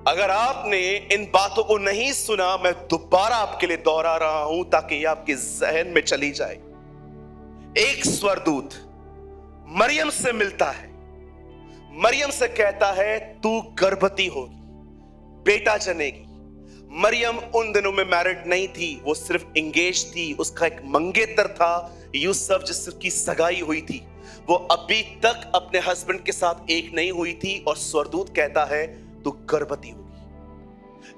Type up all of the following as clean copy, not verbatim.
अगर आपने इन बातों को नहीं सुना, मैं दोबारा आपके लिए दोहरा रहा हूं ताकि ये आपके जहन में चली जाए। एक स्वरदूत मरियम से मिलता है, मरियम से कहता है तू गर्भवती होगी, बेटा जनेगी। मरियम उन दिनों में मैरिड नहीं थी, वो सिर्फ एंगेज थी। उसका एक मंगेतर था यूसुफ जिसकी सगाई हुई थी। वो अभी तक अपने हस्बैंड के साथ एक नहीं हुई थी और स्वरदूत कहता है तू गर्भवती होगी।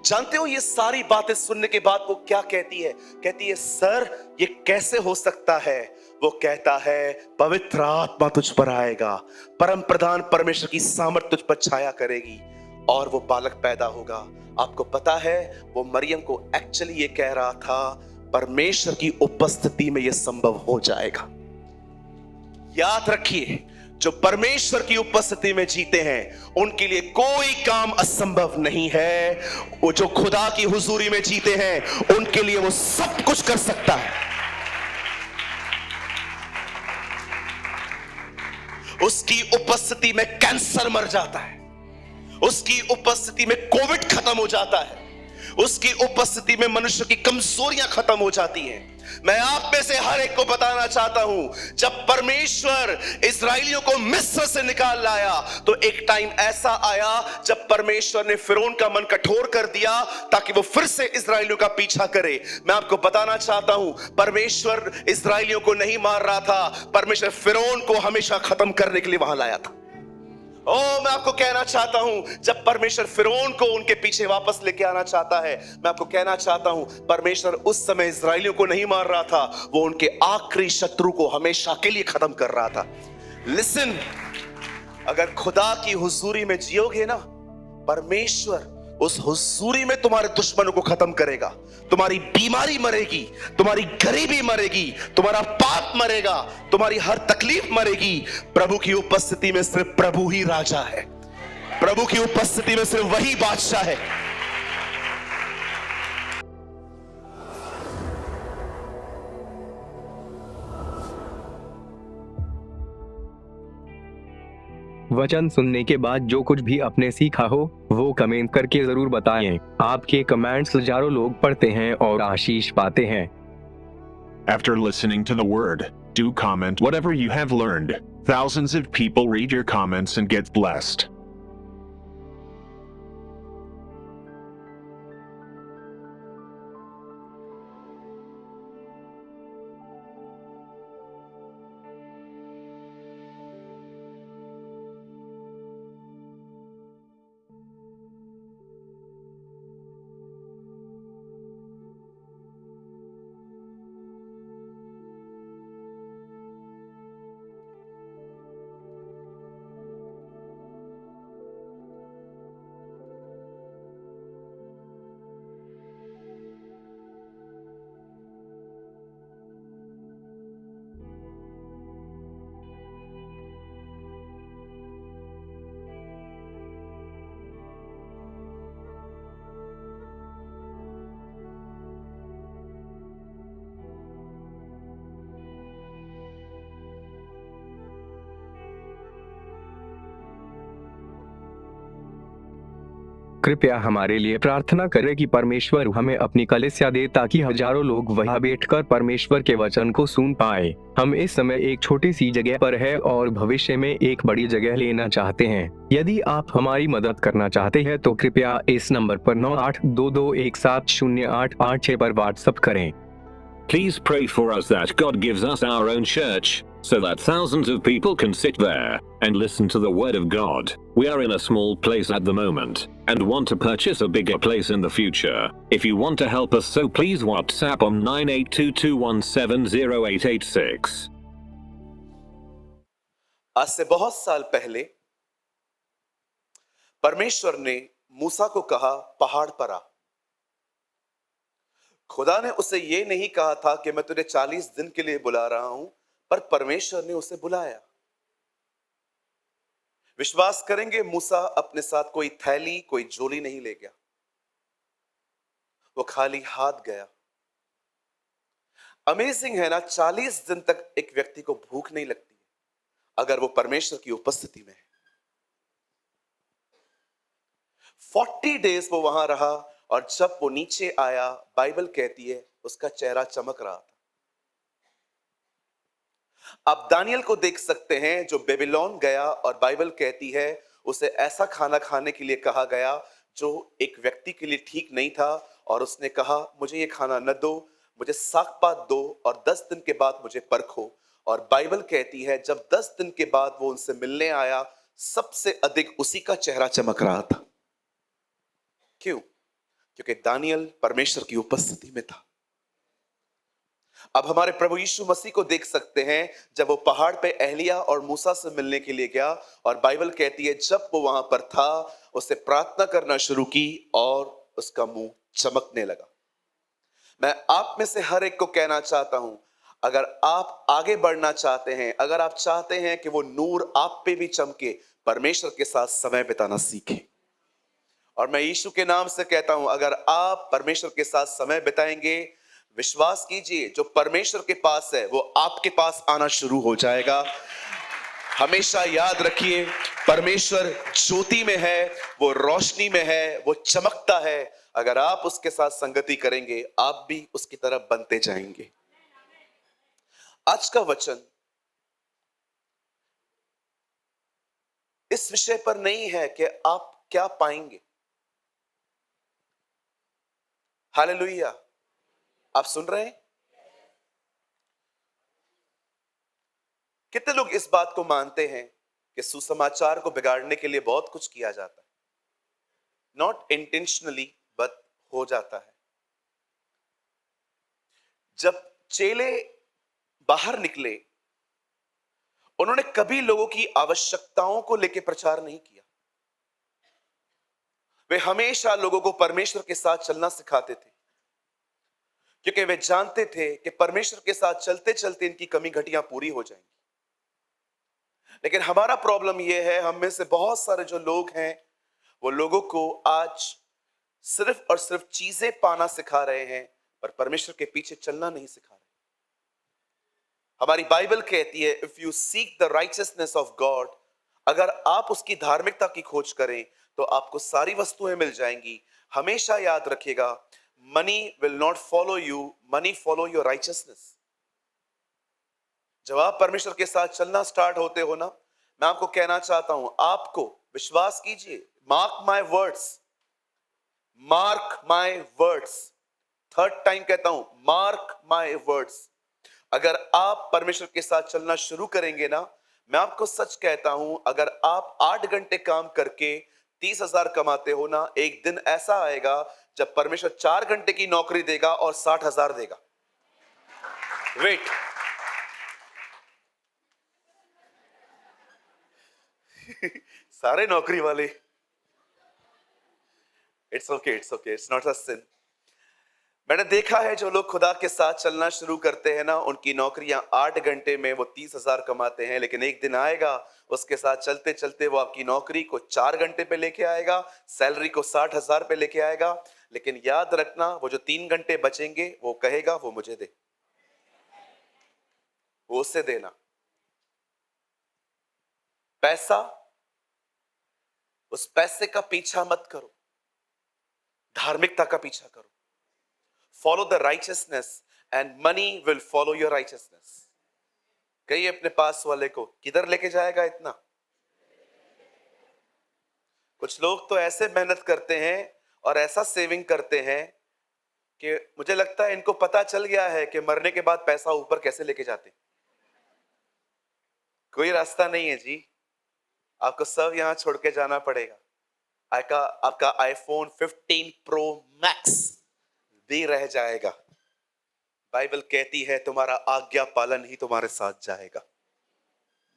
जानते हो ये सारी बातें सुनने के बाद वो क्या कहती है? कहती है सर ये कैसे हो सकता है? वो कहता है पवित्र आत्मा तुझ पर आएगा, परम प्रधान परमेश्वर की सामर्थ तुझ पर छाया करेगी और वो बालक पैदा होगा। आपको पता है वो मरियम को एक्चुअली ये कह रहा था परमेश्वर की उपस्थिति में ये संभव हो जाएगा। याद रखिए जो परमेश्वर की उपस्थिति में जीते हैं उनके लिए कोई काम असंभव नहीं है। वो जो खुदा की हुजूरी में जीते हैं उनके लिए वो सब कुछ कर सकता है। उसकी उपस्थिति में कैंसर मर जाता है, उसकी उपस्थिति में कोविड खत्म हो जाता है, उसकी उपस्थिति में मनुष्य की कमजोरियां खत्म हो जाती हैं। मैं आप में से हर एक को बताना चाहता हूं जब परमेश्वर इस्राएलियों को मिस्र से निकाल लाया तो एक टाइम ऐसा आया जब परमेश्वर ने फिरौन का मन कठोर कर दिया ताकि वो फिर से इस्राएलियों का पीछा करे। मैं आपको बताना चाहता हूं परमेश्वर इस्राएलियों को नहीं मार रहा था, परमेश्वर फिरौन को हमेशा खत्म करने के लिए वहां लाया था। मैं आपको कहना चाहता हूं जब परमेश्वर फिरौन को उनके पीछे वापस लेके आना चाहता है, मैं आपको कहना चाहता हूं परमेश्वर उस समय इस्राएलियों को नहीं मार रहा था, वो उनके आखिरी शत्रु को हमेशा के लिए खत्म कर रहा था। लिसन, अगर खुदा की हुजूरी में जियोगे ना, परमेश्वर उस हुजूरी में तुम्हारे दुश्मनों को खत्म करेगा। तुम्हारी बीमारी मरेगी, तुम्हारी गरीबी मरेगी, तुम्हारा पाप मरेगा, तुम्हारी हर तकलीफ मरेगी। प्रभु की उपस्थिति में सिर्फ प्रभु ही राजा है, प्रभु की उपस्थिति में सिर्फ वही बादशाह है। वचन सुनने के बाद जो कुछ भी आपने सीखा हो वो कमेंट करके जरूर बताएं। आपके कमेंट्स हजारों लोग पढ़ते हैं और आशीष पाते हैं। After listening to the word, do comment whatever you have learned. Thousands of people read your comments and get blessed. कृपया हमारे लिए प्रार्थना करें कि परमेश्वर हमें अपनी कलीसिया दे ताकि हजारों लोग वहां बैठकर परमेश्वर के वचन को सुन पाए। हम इस समय एक छोटी सी जगह पर है और भविष्य में एक बड़ी जगह लेना चाहते हैं। यदि आप हमारी मदद करना चाहते हैं तो कृपया इस नंबर पर 9822170886 पर व्हाट्सएप करें। Please pray for us that God gives us our own church, so that thousands of people can sit there and listen to the Word of God. We are in a small place at the moment and want to purchase a bigger place in the future. If you want to help us, so please WhatsApp on 9822170886. आज से बहुत साल पहले परमेश्वर ने मूसा को कहा, पहाड़ पर आ। खुदा ने उसे यह नहीं कहा था कि मैं तुझे 40 दिन के लिए बुला रहा हूं, पर परमेश्वर ने उसे बुलाया। विश्वास करेंगे, मूसा अपने साथ कोई थैली, कोई झोली नहीं ले गया। वो खाली हाथ गया। अमेजिंग है ना, 40 दिन तक एक व्यक्ति को भूख नहीं लगती अगर वो परमेश्वर की उपस्थिति में है। 40 डेज वो वहां रहा और जब वो नीचे आया, बाइबल कहती है उसका चेहरा चमक रहा था। आप दानियल को देख सकते हैं जो बेबीलोन गया और बाइबल कहती है उसे ऐसा खाना खाने के लिए कहा गया जो एक व्यक्ति के लिए ठीक नहीं था, और उसने कहा मुझे ये खाना न दो, मुझे साग-पात दो और 10 दिन के बाद मुझे परखो। और बाइबल कहती है जब 10 दिन के बाद वो उनसे मिलने आया, सबसे अधिक उसी का चेहरा चमक रहा था। क्यों? क्योंकि दानियल परमेश्वर की उपस्थिति में था। अब हमारे प्रभु यीशु मसीह को देख सकते हैं जब वो पहाड़ पे एलिया और मूसा से मिलने के लिए गया, और बाइबल कहती है जब वो वहां पर था उसे प्रार्थना करना शुरू की और उसका मुंह चमकने लगा। मैं आप में से हर एक को कहना चाहता हूं, अगर आप आगे बढ़ना चाहते हैं, अगर आप चाहते हैं कि वो नूर आप पे भी चमके, परमेश्वर के साथ समय बिताना सीखें। और मैं यीशु के नाम से कहता हूं, अगर आप परमेश्वर के साथ समय बिताएंगे, विश्वास कीजिए जो परमेश्वर के पास है वो आपके पास आना शुरू हो जाएगा। हमेशा याद रखिए, परमेश्वर ज्योति में है, वो रोशनी में है, वो चमकता है। अगर आप उसके साथ संगति करेंगे, आप भी उसकी तरफ बनते जाएंगे। आज का वचन इस विषय पर नहीं है कि आप क्या पाएंगे। हालेलुया, आप सुन रहे हैं? कितने लोग इस बात को मानते हैं कि सुसमाचार को बिगाड़ने के लिए बहुत कुछ किया जाता है, नॉट इंटेंशनली बट हो जाता है। जब चेले बाहर निकले, उन्होंने कभी लोगों की आवश्यकताओं को लेकर प्रचार नहीं किया। वे हमेशा लोगों को परमेश्वर के साथ चलना सिखाते थे, क्योंकि वे जानते थे कि परमेश्वर के साथ चलते चलते इनकी कमी घटियां पूरी हो जाएंगी। लेकिन हमारा प्रॉब्लम यह है, हम में से बहुत सारे जो लोग हैं वो लोगों को आज सिर्फ और सिर्फ चीजें पाना सिखा रहे हैं, पर परमेश्वर के पीछे चलना नहीं सिखा रहे। हमारी बाइबल कहती है if you seek the righteousness of God, अगर आप उसकी धार्मिकता की खोज करें तो आपको सारी वस्तुएं मिल जाएंगी। हमेशा याद रखिएगा, money will not follow you, money follow your righteousness. जब आप परमेश्वर के साथ चलना स्टार्ट होते हो ना, मैं आपको कहना चाहता हूं, आपको विश्वास कीजिए, mark my words, mark my words, third time कहता हूं, मार्क माय वर्ड्स। अगर आप परमेश्वर के साथ चलना शुरू करेंगे ना, मैं आपको सच कहता हूं, अगर आप 8 घंटे काम करके 30,000 कमाते हो ना, एक दिन ऐसा आएगा जब परमेश्वर 4 घंटे की नौकरी देगा और 60,000 देगा। वेट, सारे नौकरी वाले, it's okay, it's not a sin. मैंने देखा है जो लोग खुदा के साथ चलना शुरू करते हैं ना, उनकी नौकरियां 8 घंटे में वो 30,000 कमाते हैं, लेकिन एक दिन आएगा उसके साथ चलते चलते वो आपकी नौकरी को 4 घंटे पे लेके आएगा, सैलरी को 60,000 पे लेके आएगा। लेकिन याद रखना, वो जो 3 घंटे बचेंगे वो कहेगा वो मुझे दे, वो उससे देना। पैसा, उस पैसे का पीछा मत करो, धार्मिकता का पीछा करो। Follow the righteousness and money will follow your righteousness. कहिए अपने पास वाले को, किधर लेके जाएगा इतना? कुछ लोग तो ऐसे मेहनत करते हैं और ऐसा सेविंग करते हैं कि मुझे लगता है इनको पता चल गया है कि मरने के बाद पैसा ऊपर कैसे लेके जाते। कोई रास्ता नहीं है जी, आपको सब यहां छोड़ के जाना पड़ेगा। आपका आईफोन 15 प्रो मैक्स भी रह जाएगा। बाइबल कहती है तुम्हारा आज्ञा पालन ही तुम्हारे साथ जाएगा।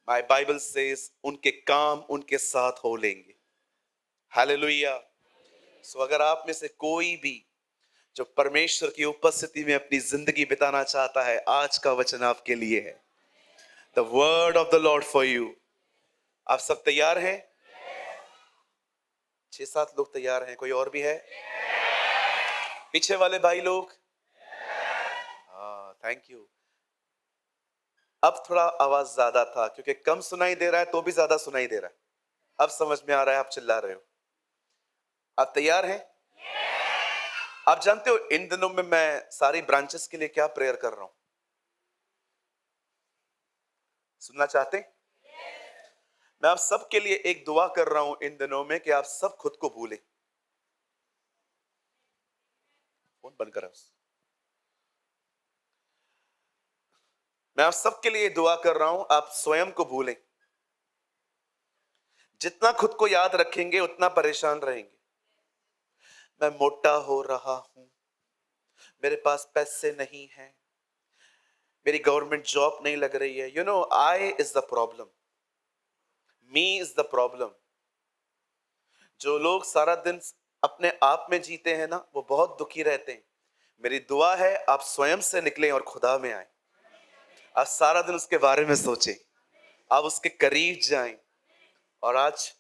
माय बाइबल सेज उनके काम उनके साथ हो लेंगे। हालेलुया। सो अगर आप में से कोई भी जो परमेश्वर की उपस्थिति में अपनी जिंदगी बिताना चाहता है, आज का वचन आपके लिए है। The word of the Lord for you. आप सब तैयार हैं? 6-7 लोग तैयार हैं। कोई और भी है? पीछे वाले भाई लोग? हाँ, थैंक यू। अब थोड़ा आवाज ज्यादा था क्योंकि कम सुनाई दे रहा है तो भी ज्यादा सुनाई दे रहा है। अब समझ में आ रहा है, आप चिल्ला रहे हो। आप तैयार हैं? आप जानते हो इन दिनों में मैं सारी ब्रांचेस के लिए क्या प्रेयर कर रहा हूं? सुनना चाहते हैं? मैं आप सब के लिए एक दुआ कर रहा हूं इन दिनों में कि आप सब खुद को भूलें। फोन बंद करा। मैं आप सब के लिए दुआ कर रहा हूं, आप स्वयं को भूलें। जितना खुद को याद रखेंगे उतना परेशान रहेंगे। मैं मोटा हो रहा हूं, मेरे पास पैसे नहीं हैं, मेरी गवर्नमेंट जॉब नहीं लग रही है। You know, I is the problem, me is the problem. जो लोग सारा दिन अपने आप में जीते हैं ना, वो बहुत दुखी रहते हैं। मेरी दुआ है आप स्वयं से निकलें और खुदा में आए। आप सारा दिन उसके बारे में सोचें, आप उसके करीब जाएं। और आज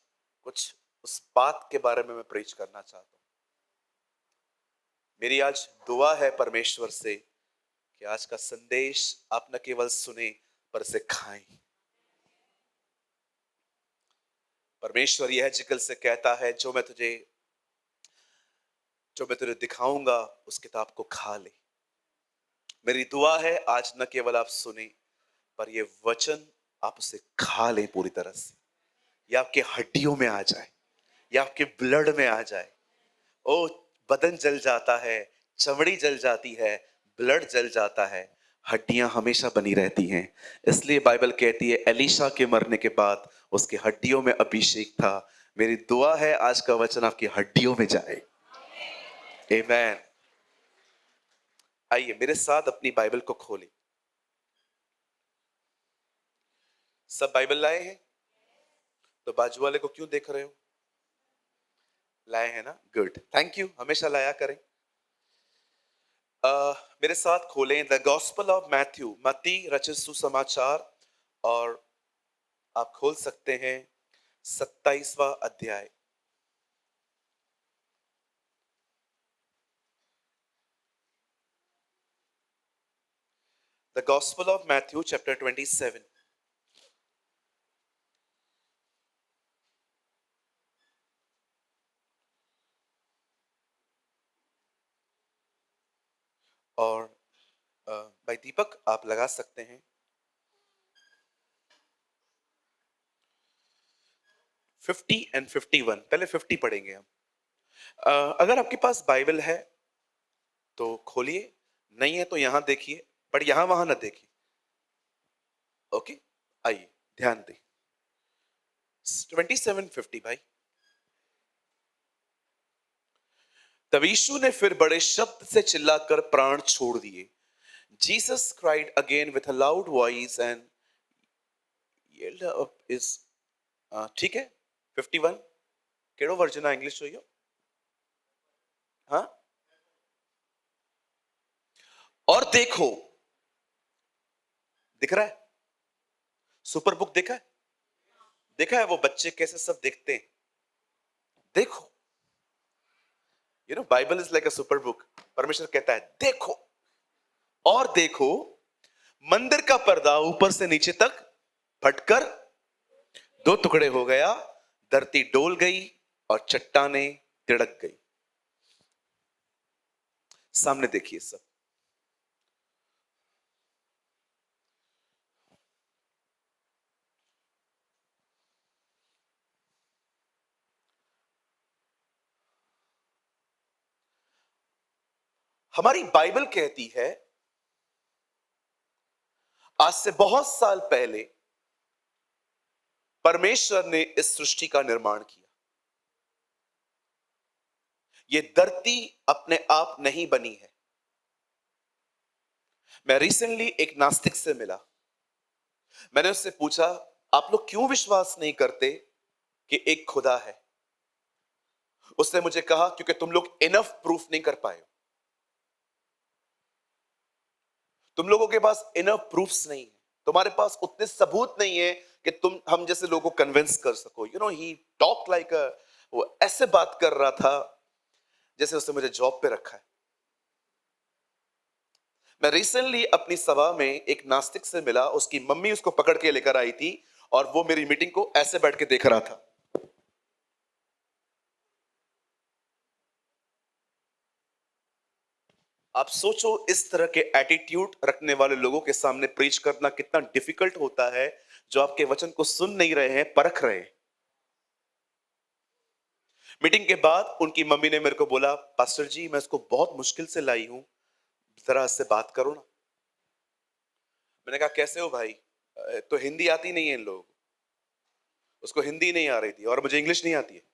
कुछ उस बात के बारे में मैं प्रीच करना चाहता हूं। मेरी आज दुआ है परमेश्वर से कि आज का संदेश आप न केवल सुने पर इसे खाएं। परमेश्वर यह जिक्र से कहता है, जो मैं तुझे दिखाऊंगा उस किताब को खा ले। मेरी दुआ है आज न केवल आप सुने पर ये वचन आप उसे खा लें पूरी तरह से। ये आपके हड्डियों में आ जाए, ये आपके ब्लड में आ जाए। ओ, बदन जल जाता है, चमड़ी जल जाती है, ब्लड जल जाता है, हड्डियां हमेशा बनी रहती हैं। इसलिए बाइबल कहती है एलीशा के मरने के बाद उसके हड्डियों में अभिषेक था। मेरी दुआ है आज का वचन आपकी हड्डियों में जाए। आमीन। आइए मेरे साथ अपनी बाइबल को खोलें। सब बाइबल लाए हैं? तो बाजू वाले को क्यों देख रहे हो? लाए हैं ना? Good, thank you. हमेशा लाया करें। मेरे साथ खोलें द गॉस्पेल ऑफ मैथ्यू, मत्ती रचित सुसमाचार, और आप खोल सकते हैं 27वां अध्याय। The gospel of Matthew chapter 27। और भाई दीपक आप लगा सकते हैं 50 और 51। पहले 50 पढ़ेंगे हम। अगर आपके पास बाइबल है तो खोलिए, नहीं है तो यहां देखिए, पर यहां वहां ना देखिए। ओके, आइए ध्यान दें। 27:50 भाई। तब यीशु ने फिर बड़े शब्द से चिल्लाकर प्राण छोड़ दिए। Jesus cried again with a loud voice and yelled up his ठीक है 51 केड़ो वर्जन है इंग्लिश चाहिए? हाँ, और देखो, दिख रहा है? सुपर बुक देखा है? देखा है वो बच्चे कैसे सब देखते हैं? देखो, you know Bible is like a super book. परमेश्वर कहता है देखो, और देखो मंदिर का पर्दा ऊपर से नीचे तक फटकर 2 टुकड़े हो गया, धरती डोल गई और चट्टानें तिड़क गई। सामने देखिए सब। हमारी बाइबल कहती है आज से बहुत साल पहले परमेश्वर ने इस सृष्टि का निर्माण किया। यह धरती अपने आप नहीं बनी है। मैं रिसेंटली एक नास्तिक से मिला। मैंने उससे पूछा, आप लोग क्यों विश्वास नहीं करते कि एक खुदा है? उसने मुझे कहा, क्योंकि तुम लोग इनफ प्रूफ नहीं कर पाए। तुम लोगों के पास इनफ प्रूफ्स नहीं है, तुम्हारे पास उतने सबूत नहीं है कि तुम हम जैसे लोगों को कन्विंस कर सको। ही टॉक लाइक वो ऐसे बात कर रहा था जैसे उसने मुझे जॉब पे रखा है। मैं रिसेंटली अपनी सभा में एक नास्तिक से मिला। उसकी मम्मी उसको पकड़ के लेकर आई थी और वो मेरी मीटिंग को ऐसे बैठ के देख रहा था। आप सोचो, इस तरह के एटीट्यूड रखने वाले लोगों के सामने प्रीच करना कितना डिफिकल्ट होता है, जो आपके वचन को सुन नहीं रहे हैं, परख रहे हैं। मीटिंग के बाद उनकी मम्मी ने मेरे को बोला, पास्टर जी मैं इसको बहुत मुश्किल से लाई हूं, जरा इससे बात करो ना। मैंने कहा, कैसे हो भाई? तो हिंदी आती नहीं है इन लोगों को। उसको हिंदी नहीं आ रही थी और मुझे इंग्लिश नहीं आती है।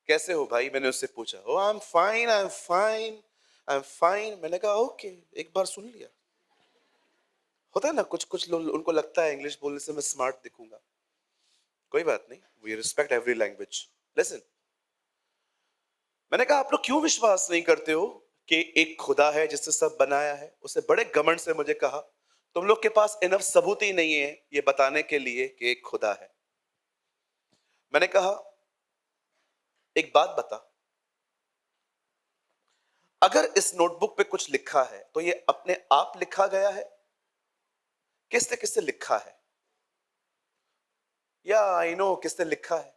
कैसे हो भाई? मैंने उससे पूछा। Oh I am fine, I am fine, I am fine. मैंने कहा ओके, एक बार सुन लिया। होता है ना, कुछ कुछ लोग उनको लगता है इंग्लिश बोलने से मैं स्मार्ट दिखूंगा। कोई बात नहीं, we respect every language. Listen, मैंने कहा आप लोग क्यों विश्वास नहीं करते हो कि एक खुदा है जिसने सब बनाया है? उसे बड़े घमंड से मुझे कहा, तुम लोग के पास इनफ सबूत ही नहीं है ये बताने के लिए कि एक खुदा है। मैंने कहा एक बात बता, अगर इस नोटबुक पे कुछ लिखा है तो ये अपने आप लिखा गया है, किसने किसने लिखा है? या आई नो किसने लिखा है।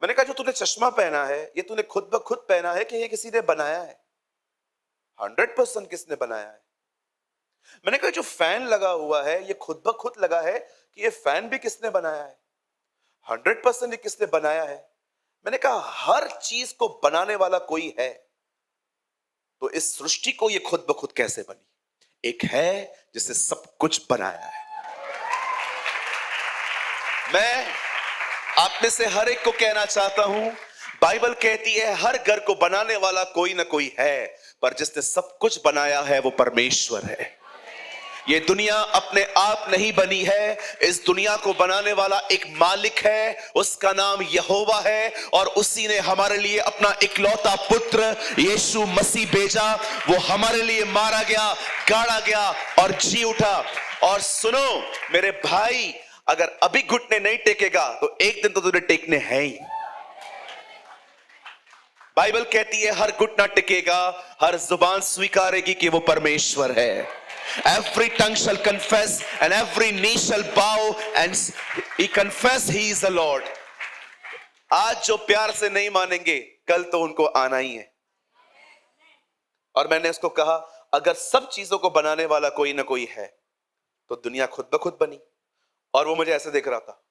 मैंने कहा जो तूने चश्मा पहना है ये तूने खुद ब खुद पहना है कि ये किसी ने बनाया है? 100% किसने बनाया है। मैंने कहा जो फैन लगा हुआ है ये खुद ब खुद लगा है कि ये फैन भी किसने बनाया है? 100% ये किसने बनाया है। मैंने कहा हर चीज को बनाने वाला कोई है, तो इस सृष्टि को ये खुद ब खुद कैसे बनी? एक है जिसने सब कुछ बनाया है। मैं आप में से हर एक को कहना चाहता हूं, बाइबल कहती है हर घर को बनाने वाला कोई ना कोई है, पर जिसने सब कुछ बनाया है वो परमेश्वर है। ये दुनिया अपने आप नहीं बनी है, इस दुनिया को बनाने वाला एक मालिक है, उसका नाम यहोवा है, और उसी ने हमारे लिए अपना इकलौता पुत्र यीशु मसीह भेजा। वो हमारे लिए मारा गया, गाड़ा गया और जी उठा। और सुनो मेरे भाई, अगर अभी घुटने नहीं टेकेगा तो एक दिन तो तुझे टेकने हैं ही। बाइबल कहती है हर घुटना टिकेगा, हर जुबान स्वीकारेगी कि वो परमेश्वर है। Every tongue shall confess and every knee shall bow and he confess he is the Lord. आज जो प्यार से नहीं मानेंगे कल तो उनको आना ही है। और मैंने उसको कहा अगर सब चीजों को बनाने वाला कोई ना कोई है तो दुनिया खुद ब खुद बनी। और वो मुझे ऐसे देख रहा था।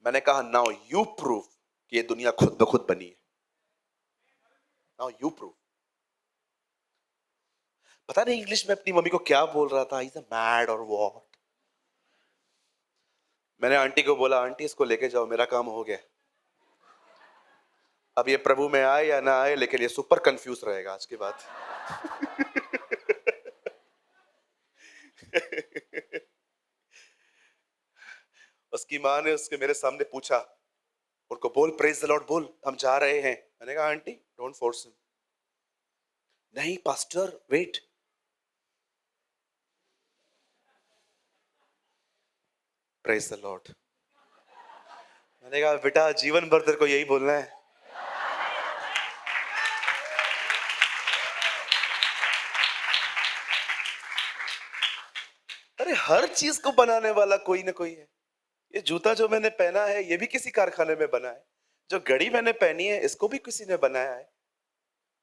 मैंने कहा नाउ यू प्रूव कि ये दुनिया खुद ब खुद बनी है। Now you prove. पता नहीं इंग्लिश में अपनी मम्मी को क्या बोल रहा था, इज अ मैड और व्हाट। मैंने आंटी को बोला आंटी इसको लेके जाओ, मेरा काम हो गया। अब ये प्रभु में आए या ना आए, लेकिन ये सुपर कंफ्यूज रहेगा आज के बाद। उसकी माँ ने उसके मेरे सामने पूछा, उनको बोल प्रेज द लॉर्ड बोल, हम जा रहे हैं। मैंने कहा आंटी डोंट फोर्स हिम। नहीं pastor wait. Praise the Lord. मैंने कहा बेटा जीवन भर तेरे को यही बोलना है। अरे हर चीज को बनाने वाला कोई ना कोई है। ये जूता जो मैंने पहना है ये भी किसी कारखाने में बना है, जो घड़ी मैंने पहनी है इसको भी किसी ने बनाया है।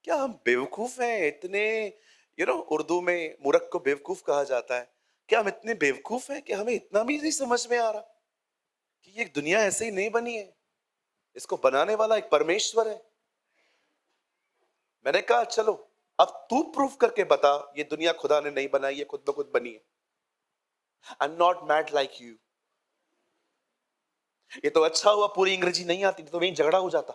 क्या हम बेवकूफ हैं इतने? उर्दू में मूर्ख को बेवकूफ कहा जाता है। क्या हम इतने बेवकूफ हैं कि हमें इतना भी नहीं समझ में आ रहा कि ये दुनिया ऐसे ही नहीं बनी है, इसको बनाने वाला एक परमेश्वर है। मैंने कहा चलो अब तू प्रूफ करके बता ये दुनिया खुदा ने नहीं बनाई, ये खुद ब खुद बनी है। I am not mad like you. ये तो अच्छा हुआ पूरी अंग्रेजी नहीं आती तो वहीं झगड़ा हो जाता।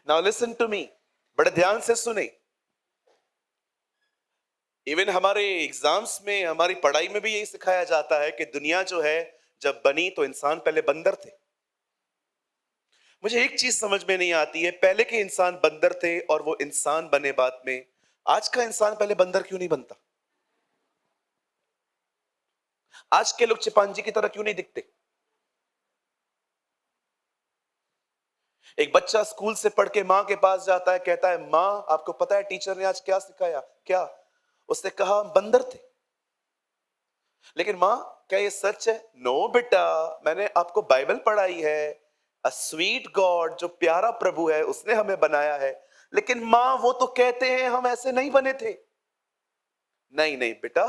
नाउ लिसन टू मी, बड़े ध्यान से सुने। इवन हमारे एग्जाम्स में, हमारी पढ़ाई में भी यही सिखाया जाता है कि दुनिया जो है जब बनी तो इंसान पहले बंदर थे। मुझे एक चीज समझ में नहीं आती है, पहले के इंसान बंदर थे और वो इंसान बने बाद में, आज का इंसान पहले बंदर क्यों नहीं बनता? आज के लोग चिंपांजी की तरह क्यों नहीं दिखते? एक बच्चा स्कूल से पढ़ के मां के पास जाता है, कहता है मां आपको पता है टीचर ने आज क्या सिखाया? क्या? उसने कहा बंदर थे। लेकिन मां क्या ये सच है? नो बेटा, मैंने आपको बाइबल पढ़ाई है, अ स्वीट गॉड, जो प्यारा प्रभु है उसने हमें बनाया है। लेकिन मां वो तो कहते हैं हम ऐसे नहीं बने थे। नहीं नहीं बेटा,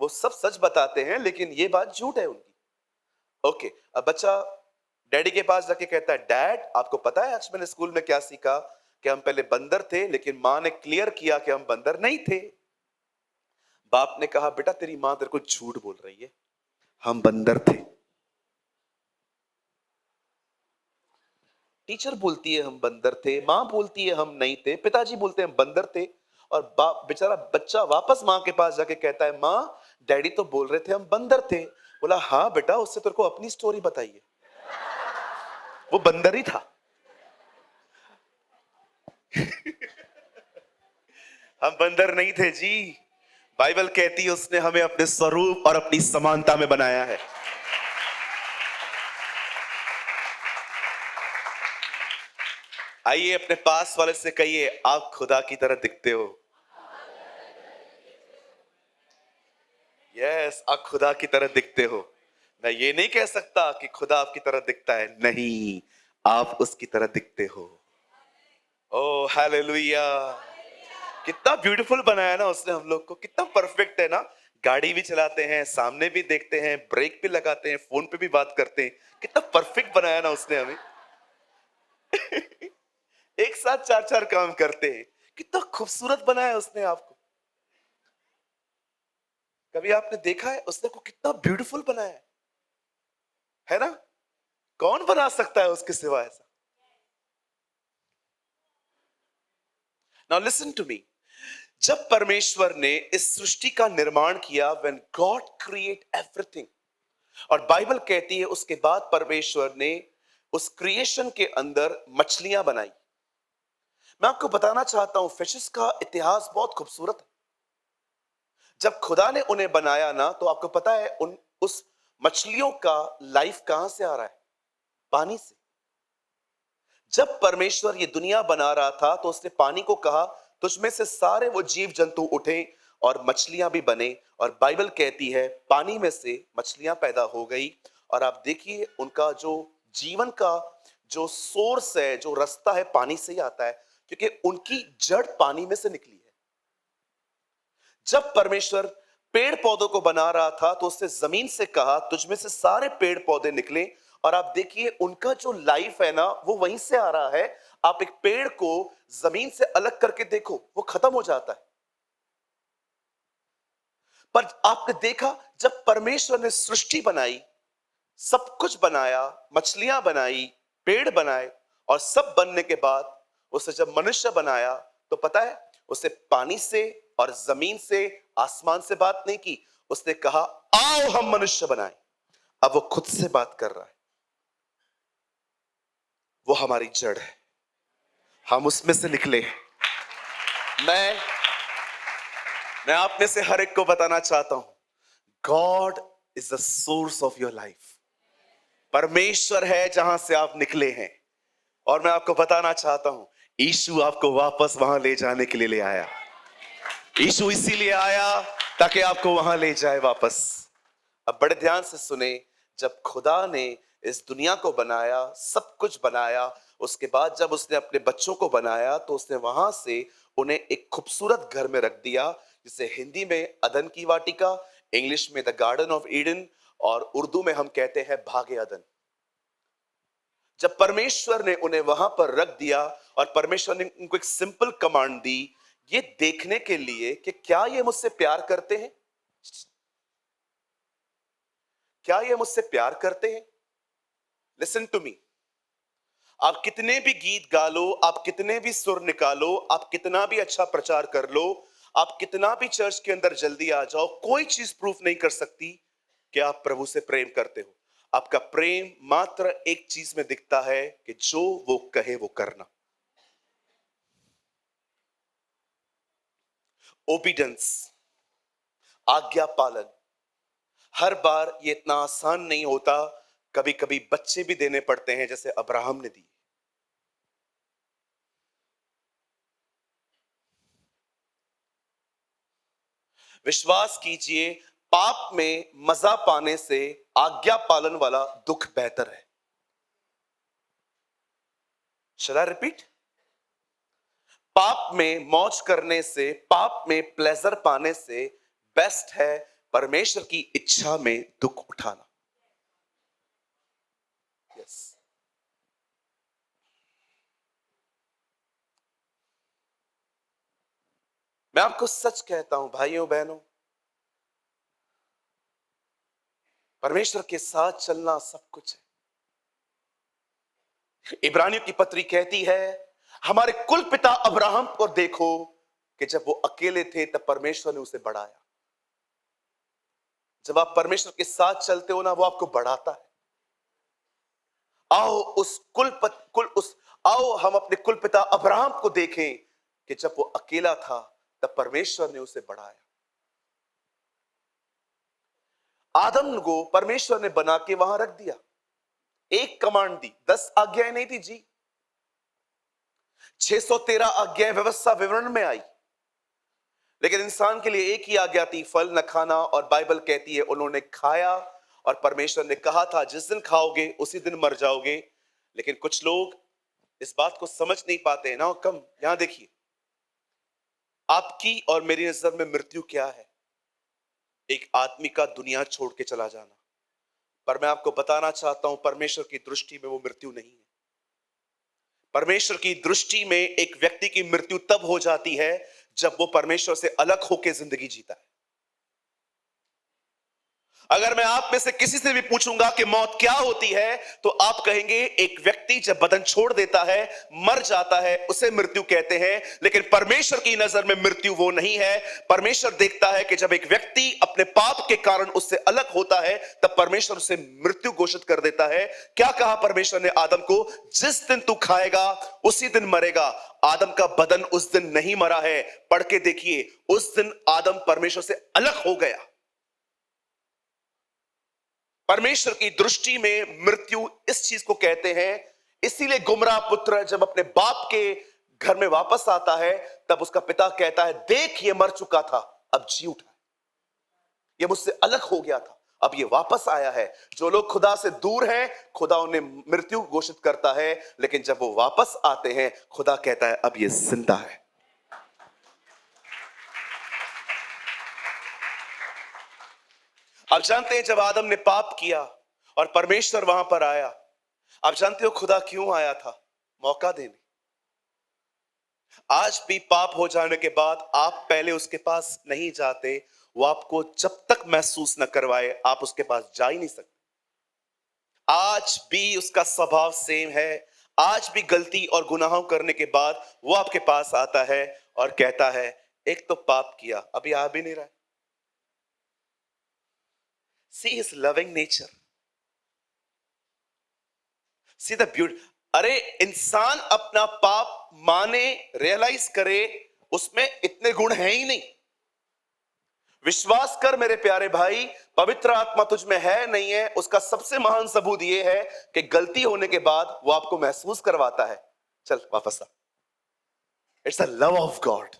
वो सब सच बताते हैं लेकिन ये बात झूठ है उनकी। ओके, अब बच्चा डैडी के पास जाके कहता है डैड आपको पता है आज मैंने स्कूल में क्या सीखा? कि हम पहले बंदर थे लेकिन मां ने क्लियर किया कि हम बंदर नहीं थे। बाप ने कहा बेटा तेरी मां तेरे को झूठ बोल रही है, हम बंदर थे। टीचर बोलती है हम बंदर थे, मां बोलती है हम नहीं थे, पिताजी बोलते हैं हम बंदर थे, और बाप बेचारा बच्चा वापस मां के पास जाके कहता है मां डैडी तो बोल रहे थे हम बंदर थे। बोला हाँ बेटा, उससे तेरे को अपनी स्टोरी बताइए, वो बंदर ही था। हम बंदर नहीं थे जी, बाइबल कहती है उसने हमें अपने स्वरूप और अपनी समानता में बनाया है। आइए अपने पास वाले से कहिए आप खुदा की तरह दिखते हो। यस, आप खुदा की तरह दिखते हो। मैं ये नहीं कह सकता कि खुदा आपकी तरह दिखता है, नहीं, आप उसकी तरह दिखते हो। ओह हालेलुया, कितना ब्यूटीफुल बनाया ना उसने हम लोग को, कितना परफेक्ट है ना। गाड़ी भी चलाते हैं, सामने भी देखते हैं, ब्रेक भी लगाते हैं, फोन पे भी बात करते हैं, कितना परफेक्ट बनाया ना उसने हमें। एक साथ चार चार काम करते हैं, कितना खूबसूरत बनाया उसने आपको। कभी आपने देखा है उसने को कितना ब्यूटीफुल बनाया है ना? कौन बना सकता है उसके सिवा ऐसा? नाउ लिसन टू मी, जब परमेश्वर ने इस सृष्टि का निर्माण किया, व्हेन गॉड क्रिएट एवरीथिंग, और बाइबल कहती है उसके बाद परमेश्वर ने उस क्रिएशन के अंदर मछलियां बनाई। मैं आपको बताना चाहता हूं फिशेस का इतिहास बहुत खूबसूरत है। जब खुदा ने उन्हें बनाया ना, तो आपको पता है उस मछलियों का लाइफ कहां से आ रहा है? पानी से। जब परमेश्वर ये दुनिया बना रहा था तो उसने पानी को कहा तुझमें से सारे वो जीव जंतु उठे और मछलियां भी बने, और बाइबल कहती है पानी में से मछलियां पैदा हो गई। और आप देखिए उनका जो जीवन का जो सोर्स है, जो रास्ता है, पानी से ही आता है, क्योंकि उनकी जड़ पानी में से निकली है। जब परमेश्वर पेड़ पौधों को बना रहा था तो उसने जमीन से कहा तुझमें से सारे पेड़ पौधे निकले, और आप देखिए उनका जो लाइफ है ना वो वहीं से आ रहा है। आप एक पेड़ को जमीन से अलग करके देखो, वो खत्म हो जाता है। पर आपने देखा जब परमेश्वर ने सृष्टि बनाई, सब कुछ बनाया, मछलियां बनाई, पेड़ बनाए, और सब बनने के बाद उसने जब मनुष्य बनाया तो पता है उसने पानी से और जमीन से, आसमान से बात नहीं की, उसने कहा आओ हम मनुष्य बनाएं। अब वो खुद से बात कर रहा है, वो हमारी जड़ है, हम उसमें से निकले। मैं आप में से हर एक को बताना चाहता हूं, God is the source of your life. परमेश्वर है जहां से आप निकले हैं, और मैं आपको बताना चाहता हूं यीशु आपको वापस वहां ले जाने के लिए ले आया। यीशु इसीलिए आया ताकि आपको वहां ले जाए वापस। अब बड़े ध्यान से सुने, जब खुदा ने इस दुनिया को बनाया, सब कुछ बनाया, उसके बाद जब उसने अपने बच्चों को बनाया तो उसने वहां से उन्हें एक खूबसूरत घर में रख दिया, जिसे हिंदी में अदन की वाटिका, इंग्लिश में द गार्डन ऑफ ईडन, और उर्दू में हम कहते हैं भागे अदन। जब परमेश्वर ने उन्हें वहां पर रख दिया और परमेश्वर ने उनको एक सिंपल कमांड दी, ये देखने के लिए कि क्या ये मुझसे प्यार करते हैं, क्या ये मुझसे प्यार करते हैं। लिसन टू मी, आप कितने भी गीत गा लो, आप कितने भी सुर निकालो, आप कितना भी अच्छा प्रचार कर लो, आप कितना भी चर्च के अंदर जल्दी आ जाओ, कोई चीज प्रूफ नहीं कर सकती कि आप प्रभु से प्रेम करते हो। आपका प्रेम मात्र एक चीज में दिखता है कि जो वो कहे वो करना। ओबीडेंस, आज्ञा पालन। हर बार ये इतना आसान नहीं होता, कभी कभी बच्चे भी देने पड़ते हैं, जैसे अब्राहम ने दिए। विश्वास कीजिए, पाप में मजा पाने से आज्ञा पालन वाला दुख बेहतर है। Shall I repeat? पाप में मौज करने से, पाप में प्लेजर पाने से बेस्ट है परमेश्वर की इच्छा में दुख उठाना। यस, मैं आपको सच कहता हूं भाइयों बहनों, परमेश्वर के साथ चलना सब कुछ है। इब्रानियों की पत्री कहती है, हमारे कुल पिता अब्राहम को देखो कि जब वो अकेले थे तब परमेश्वर ने उसे बढ़ाया। जब आप परमेश्वर के साथ चलते हो ना, वो आपको बढ़ाता है। आओ हम अपने कुल पिता अब्राहम को देखें कि जब वो अकेला था तब परमेश्वर ने उसे बढ़ाया। आदम को परमेश्वर ने बना के वहां रख दिया, एक कमांड दी, 10 आज्ञाएं नहीं थी जी, 613 आज्ञाएं व्यवस्था विवरण में आई, लेकिन इंसान के लिए एक ही आज्ञा थी, फल न खाना। और बाइबल कहती है उन्होंने खाया और परमेश्वर ने कहा था जिस दिन खाओगे उसी दिन मर जाओगे। लेकिन कुछ लोग इस बात को समझ नहीं पाते हैं ना। कम यहां देखिए, आपकी और मेरी नजर में मृत्यु क्या है? एक आदमी का दुनिया छोड़ के चला जाना। पर मैं आपको बताना चाहता हूं, परमेश्वर की दृष्टि में वो मृत्यु नहीं है। परमेश्वर की दृष्टि में एक व्यक्ति की मृत्यु तब हो जाती है जब वो परमेश्वर से अलग होकर जिंदगी जीता है। अगर मैं आप में से किसी से भी पूछूंगा कि मौत क्या होती है, तो आप कहेंगे एक व्यक्ति जब बदन छोड़ देता है, मर जाता है, उसे मृत्यु कहते हैं। लेकिन परमेश्वर की नजर में मृत्यु वो नहीं है। परमेश्वर देखता है कि जब एक व्यक्ति अपने पाप के कारण उससे अलग होता है, तब परमेश्वर उसे मृत्यु घोषित कर देता है। क्या कहा परमेश्वर ने आदम को? जिस दिन तू खाएगा उसी दिन मरेगा। आदम का बदन उस दिन नहीं मरा है, पढ़ के देखिए, उस दिन आदम परमेश्वर से अलग हो गया। परमेश्वर की दृष्टि में मृत्यु इस चीज को कहते हैं। इसीलिए गुमराह पुत्र जब अपने बाप के घर में वापस आता है, तब उसका पिता कहता है, देख ये मर चुका था, अब जी उठा है, ये मुझसे अलग हो गया था, अब ये वापस आया है। जो लोग खुदा से दूर हैं, खुदा उन्हें मृत्यु घोषित करता है, लेकिन जब वो वापस आते हैं, खुदा कहता है अब ये जिंदा है। आप जानते हैं जब आदम ने पाप किया और परमेश्वर वहां पर आया, आप जानते हो खुदा क्यों आया था? मौका देने। आज भी पाप हो जाने के बाद आप पहले उसके पास नहीं जाते, वो आपको जब तक महसूस न करवाए आप उसके पास जा ही नहीं सकते। आज भी उसका स्वभाव सेम है। आज भी गलती और गुनाहों करने के बाद वो आपके पास आता है और कहता है, एक तो पाप किया, अभी आ भी नहीं रहा है। See his loving nature. See the beauty. अरे इंसान अपना पाप माने, रियलाइज करे, उसमें इतने गुण हैं ही नहीं। विश्वास कर मेरे प्यारे भाई, पवित्र आत्मा तुझ में है नहीं है, उसका सबसे महान सबूत यह है कि गलती होने के बाद वो आपको महसूस करवाता है, चल वापस आ। It's the love of God.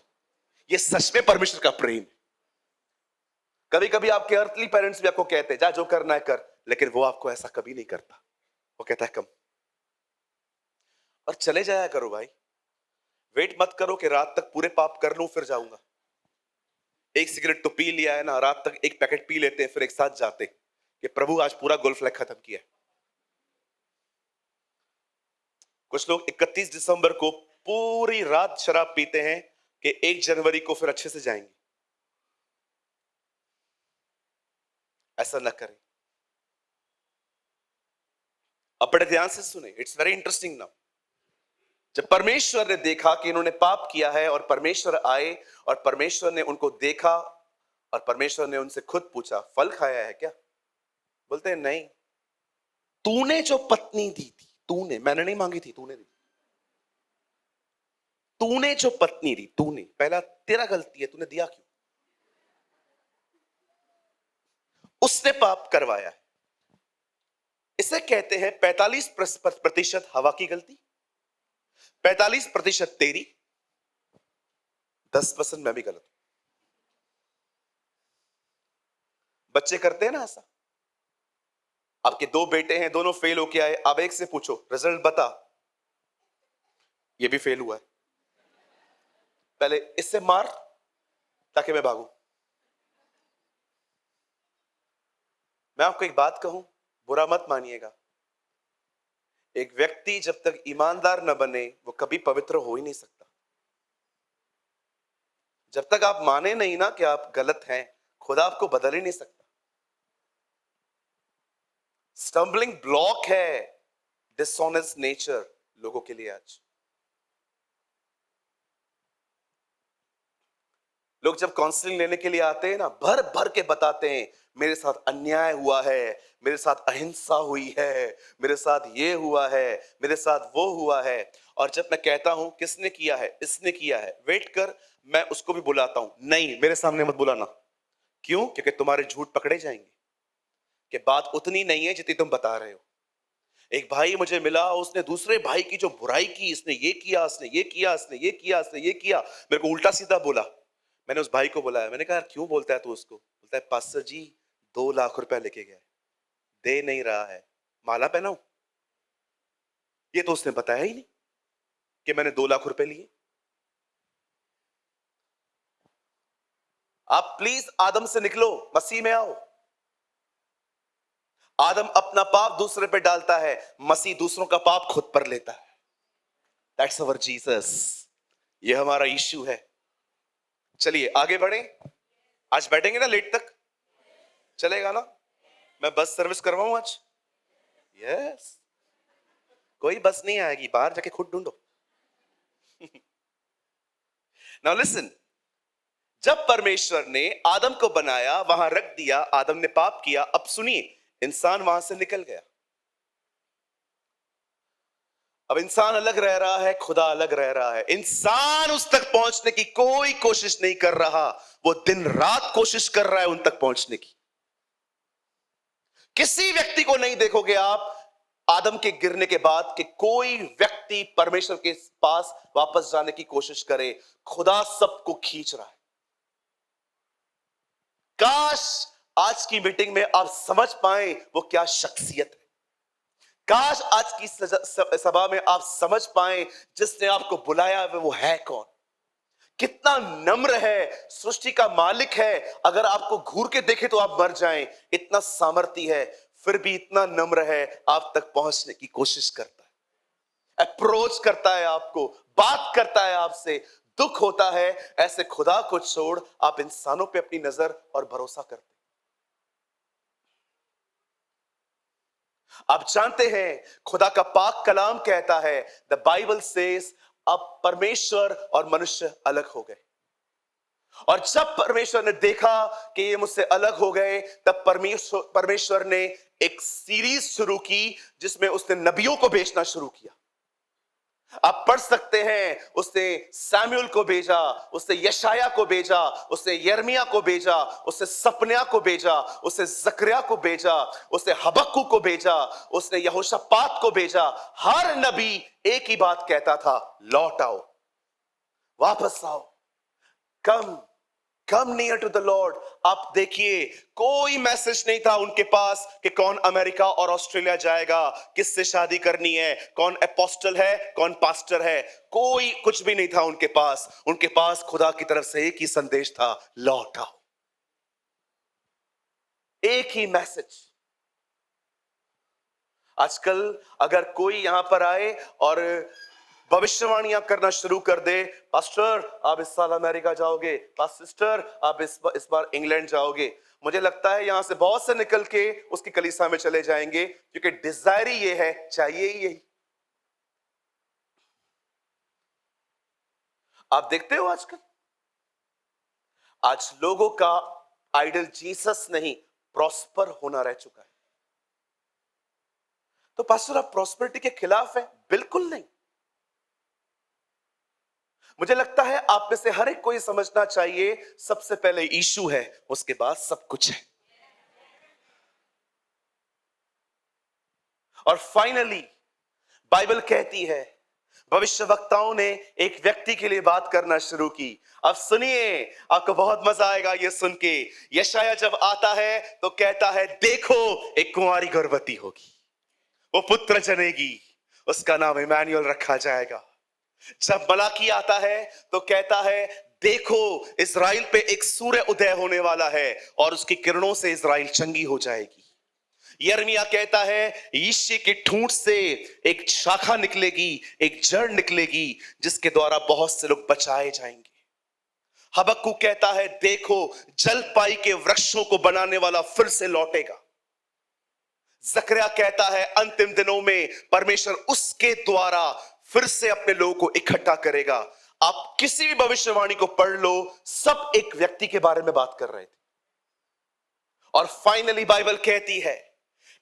ये सच में परमेश्वर का प्रेम है। कभी कभी आपके अर्थली पेरेंट्स भी आपको कहते हैं जा जो करना है कर, लेकिन वो आपको ऐसा कभी नहीं करता। वो कहता है कम और चले जाया करो भाई, वेट मत करो कि रात तक पूरे पाप कर लूं फिर जाऊंगा। एक सिगरेट तो पी लिया है ना, रात तक एक पैकेट पी लेते हैं फिर एक साथ जाते कि प्रभु आज पूरा गोल्फ फ्लैग खत्म किया। कुछ लोग 31 दिसंबर को पूरी रात शराब पीते हैं कि 1 जनवरी को फिर अच्छे से जाएंगे। ऐसा न करें। अब बड़े ध्यान से सुने, इट्स वेरी इंटरेस्टिंग नाउ। जब परमेश्वर ने देखा कि इन्होंने पाप किया है और परमेश्वर आए और परमेश्वर ने उनको देखा और परमेश्वर ने उनसे खुद पूछा फल खाया है क्या? बोलते हैं नहीं। तूने जो पत्नी दी थी, तूने, मैंने नहीं मांगी थी, तूने दी। तूने जो पत्नी दी, तूने, पहला तेरा गलती है, तूने दिया क्यों? उसने पाप करवाया है। इसे कहते हैं 45% हवा की गलती, 45% तेरी, 10% मैं भी गलत हूं। बच्चे करते हैं ना ऐसा। आपके 2 बेटे हैं, दोनों फेल होके आए, अब एक से पूछो रिजल्ट बता, ये भी फेल हुआ है, पहले इससे मार ताकि मैं भागूं। मैं आपको एक बात कहूं, बुरा मत मानिएगा। एक व्यक्ति जब तक ईमानदार न बने वो कभी पवित्र हो ही नहीं सकता। जब तक आप माने नहीं ना कि आप गलत हैं, खुदा आपको बदल ही नहीं सकता। स्टम्बलिंग ब्लॉक है डिसऑनेस्ट नेचर लोगों के लिए। आज लोग जब काउंसलिंग लेने के लिए आते हैं ना, भर भर के बताते हैं मेरे साथ अन्याय हुआ है, मेरे साथ अहिंसा हुई है, मेरे साथ ये हुआ है, मेरे साथ वो हुआ है। और जब मैं कहता हूं किसने किया है, इसने किया है, वेट कर, मैं उसको भी बुलाता हूं, नहीं मेरे सामने मत बुलाना। क्यों? क्योंकि तुम्हारे झूठ पकड़े जाएंगे कि बात उतनी नहीं है जितनी तुम बता रहे हो। एक भाई मुझे मिला, उसने दूसरे भाई की जो बुराई की, इसने ये किया, इसने ये किया, इसने ये किया, इसने ये किया, मेरे को उल्टा सीधा बोला। मैंने उस भाई को बुलाया, मैंने कहा क्यों बोलता है तू उसको? बोलता है पास्टर जी 2 लाख रुपया लेके गया, दे नहीं रहा है, माला पहनाऊं? ये तो उसने बताया ही नहीं कि मैंने 2 लाख रुपए लिए। आप प्लीज आदम से निकलो, मसीह में आओ। आदम अपना पाप दूसरे पे डालता है, मसीह दूसरों का पाप खुद पर लेता है। That's our Jesus. ये हमारा यीशु है। चलिए आगे बढ़े। आज बैठेंगे ना लेट तक? चलेगा ना? मैं बस सर्विस करवाऊं आज? यस। कोई बस नहीं आएगी, बाहर जाके खुद ढूंढो। नाउ लिसन, जब परमेश्वर ने आदम को बनाया, वहां रख दिया, आदम ने पाप किया। अब सुनिए, इंसान वहां से निकल गया। अब इंसान अलग रह रहा है, खुदा अलग रह रहा है। इंसान उस तक पहुंचने की कोई कोशिश नहीं कर रहा, वो दिन रात कोशिश कर रहा है उन तक पहुंचने की। किसी व्यक्ति को नहीं देखोगे आप आदम के गिरने के बाद कि कोई व्यक्ति परमेश्वर के पास वापस जाने की कोशिश करे। खुदा सबको खींच रहा है। काश आज की मीटिंग में आप समझ पाए वो क्या शख्सियत है। काश आज की सभा में आप समझ पाए जिसने आपको बुलाया वो है कौन, कितना नम्र है, सृष्टि का मालिक है। अगर आपको घूर के देखे तो आप मर जाएं, इतना सामर्थ्य है, फिर भी इतना नम्र है, आप तक पहुंचने की कोशिश करता है, अप्रोच करता है आपको, बात करता है आपसे। दुख होता है ऐसे खुदा को छोड़ आप इंसानों पे अपनी नजर और भरोसा करते। आप जानते हैं खुदा का पाक कलाम कहता है, द बाइबल सेज, अब परमेश्वर और मनुष्य अलग हो गए। और जब परमेश्वर ने देखा कि ये मुझसे अलग हो गए, तब परमेश्वर ने एक सीरीज शुरू की जिसमें उसने नबियों को भेजना शुरू किया। आप पढ़ सकते हैं, उसने सैमुअल को भेजा, उसने यशाया को भेजा, उसने यर्मिया को भेजा, उसने सपन्या को भेजा, उसने जकरिया को भेजा, उसने हबक्कू को भेजा, उसने यहोशापात को भेजा। हर नबी एक ही बात कहता था, लौट आओ, वापस आओ, come near to the Lord. आप देखिए, कोई मैसेज नहीं था उनके पास कि कौन अमेरिका और ऑस्ट्रेलिया जाएगा, किससे शादी करनी है, कौन अपोस्टल है, कौन पास्टर है। कोई कुछ भी नहीं था उनके पास। उनके पास खुदा की तरफ से एक ही संदेश था, लौट आओ। एक ही मैसेज। आजकल अगर कोई यहां पर आए और भविष्यवाणियां करना शुरू कर दे, पास्टर आप इस साल अमेरिका जाओगे, सिस्टर आप इस बार इंग्लैंड जाओगे, मुझे लगता है यहां से बहुत से निकल के उसकी कलीसिया में चले जाएंगे, क्योंकि डिजायर ही ये है, चाहिए ही यही। आप देखते हो आजकल, आज लोगों का आइडल जीसस नहीं, प्रॉस्पर होना रह चुका है। तो पास्टर आप प्रॉस्पेरिटी के खिलाफ है? बिल्कुल नहीं। मुझे लगता है आप में से हर एक को ये समझना चाहिए, सबसे पहले यीशु है, उसके बाद सब कुछ है। और फाइनली बाइबल कहती है, भविष्यवक्ताओं ने एक व्यक्ति के लिए बात करना शुरू की। अब सुनिए, आपको बहुत मजा आएगा ये सुन के। यशाया जब आता है तो कहता है, देखो एक कुंवारी गर्भवती होगी, वो पुत्र जनेगी, उसका नाम इमैनुअल रखा जाएगा। जब मलाकी आता है तो कहता है, देखो इस्राएल पे एक सूर्य उदय होने वाला है और उसकी किरणों से इस्राएल चंगी हो जाएगी। यिर्मयाह कहता है, यिशै की ठूंठ से एक शाखा निकलेगी, एक जड़ निकलेगी, जिसके द्वारा बहुत से लोग बचाए जाएंगे। हबक्कूक कहता है, देखो जलपाई के वृक्षों को बनाने वाला फिर से लौटेगा। जकरिया कहता है, अंतिम दिनों में परमेश्वर उसके द्वारा फिर से अपने लोगों को इकट्ठा करेगा। आप किसी भी भविष्यवाणी को पढ़ लो, सब एक व्यक्ति के बारे में बात कर रहे थे। और फाइनली बाइबल कहती है,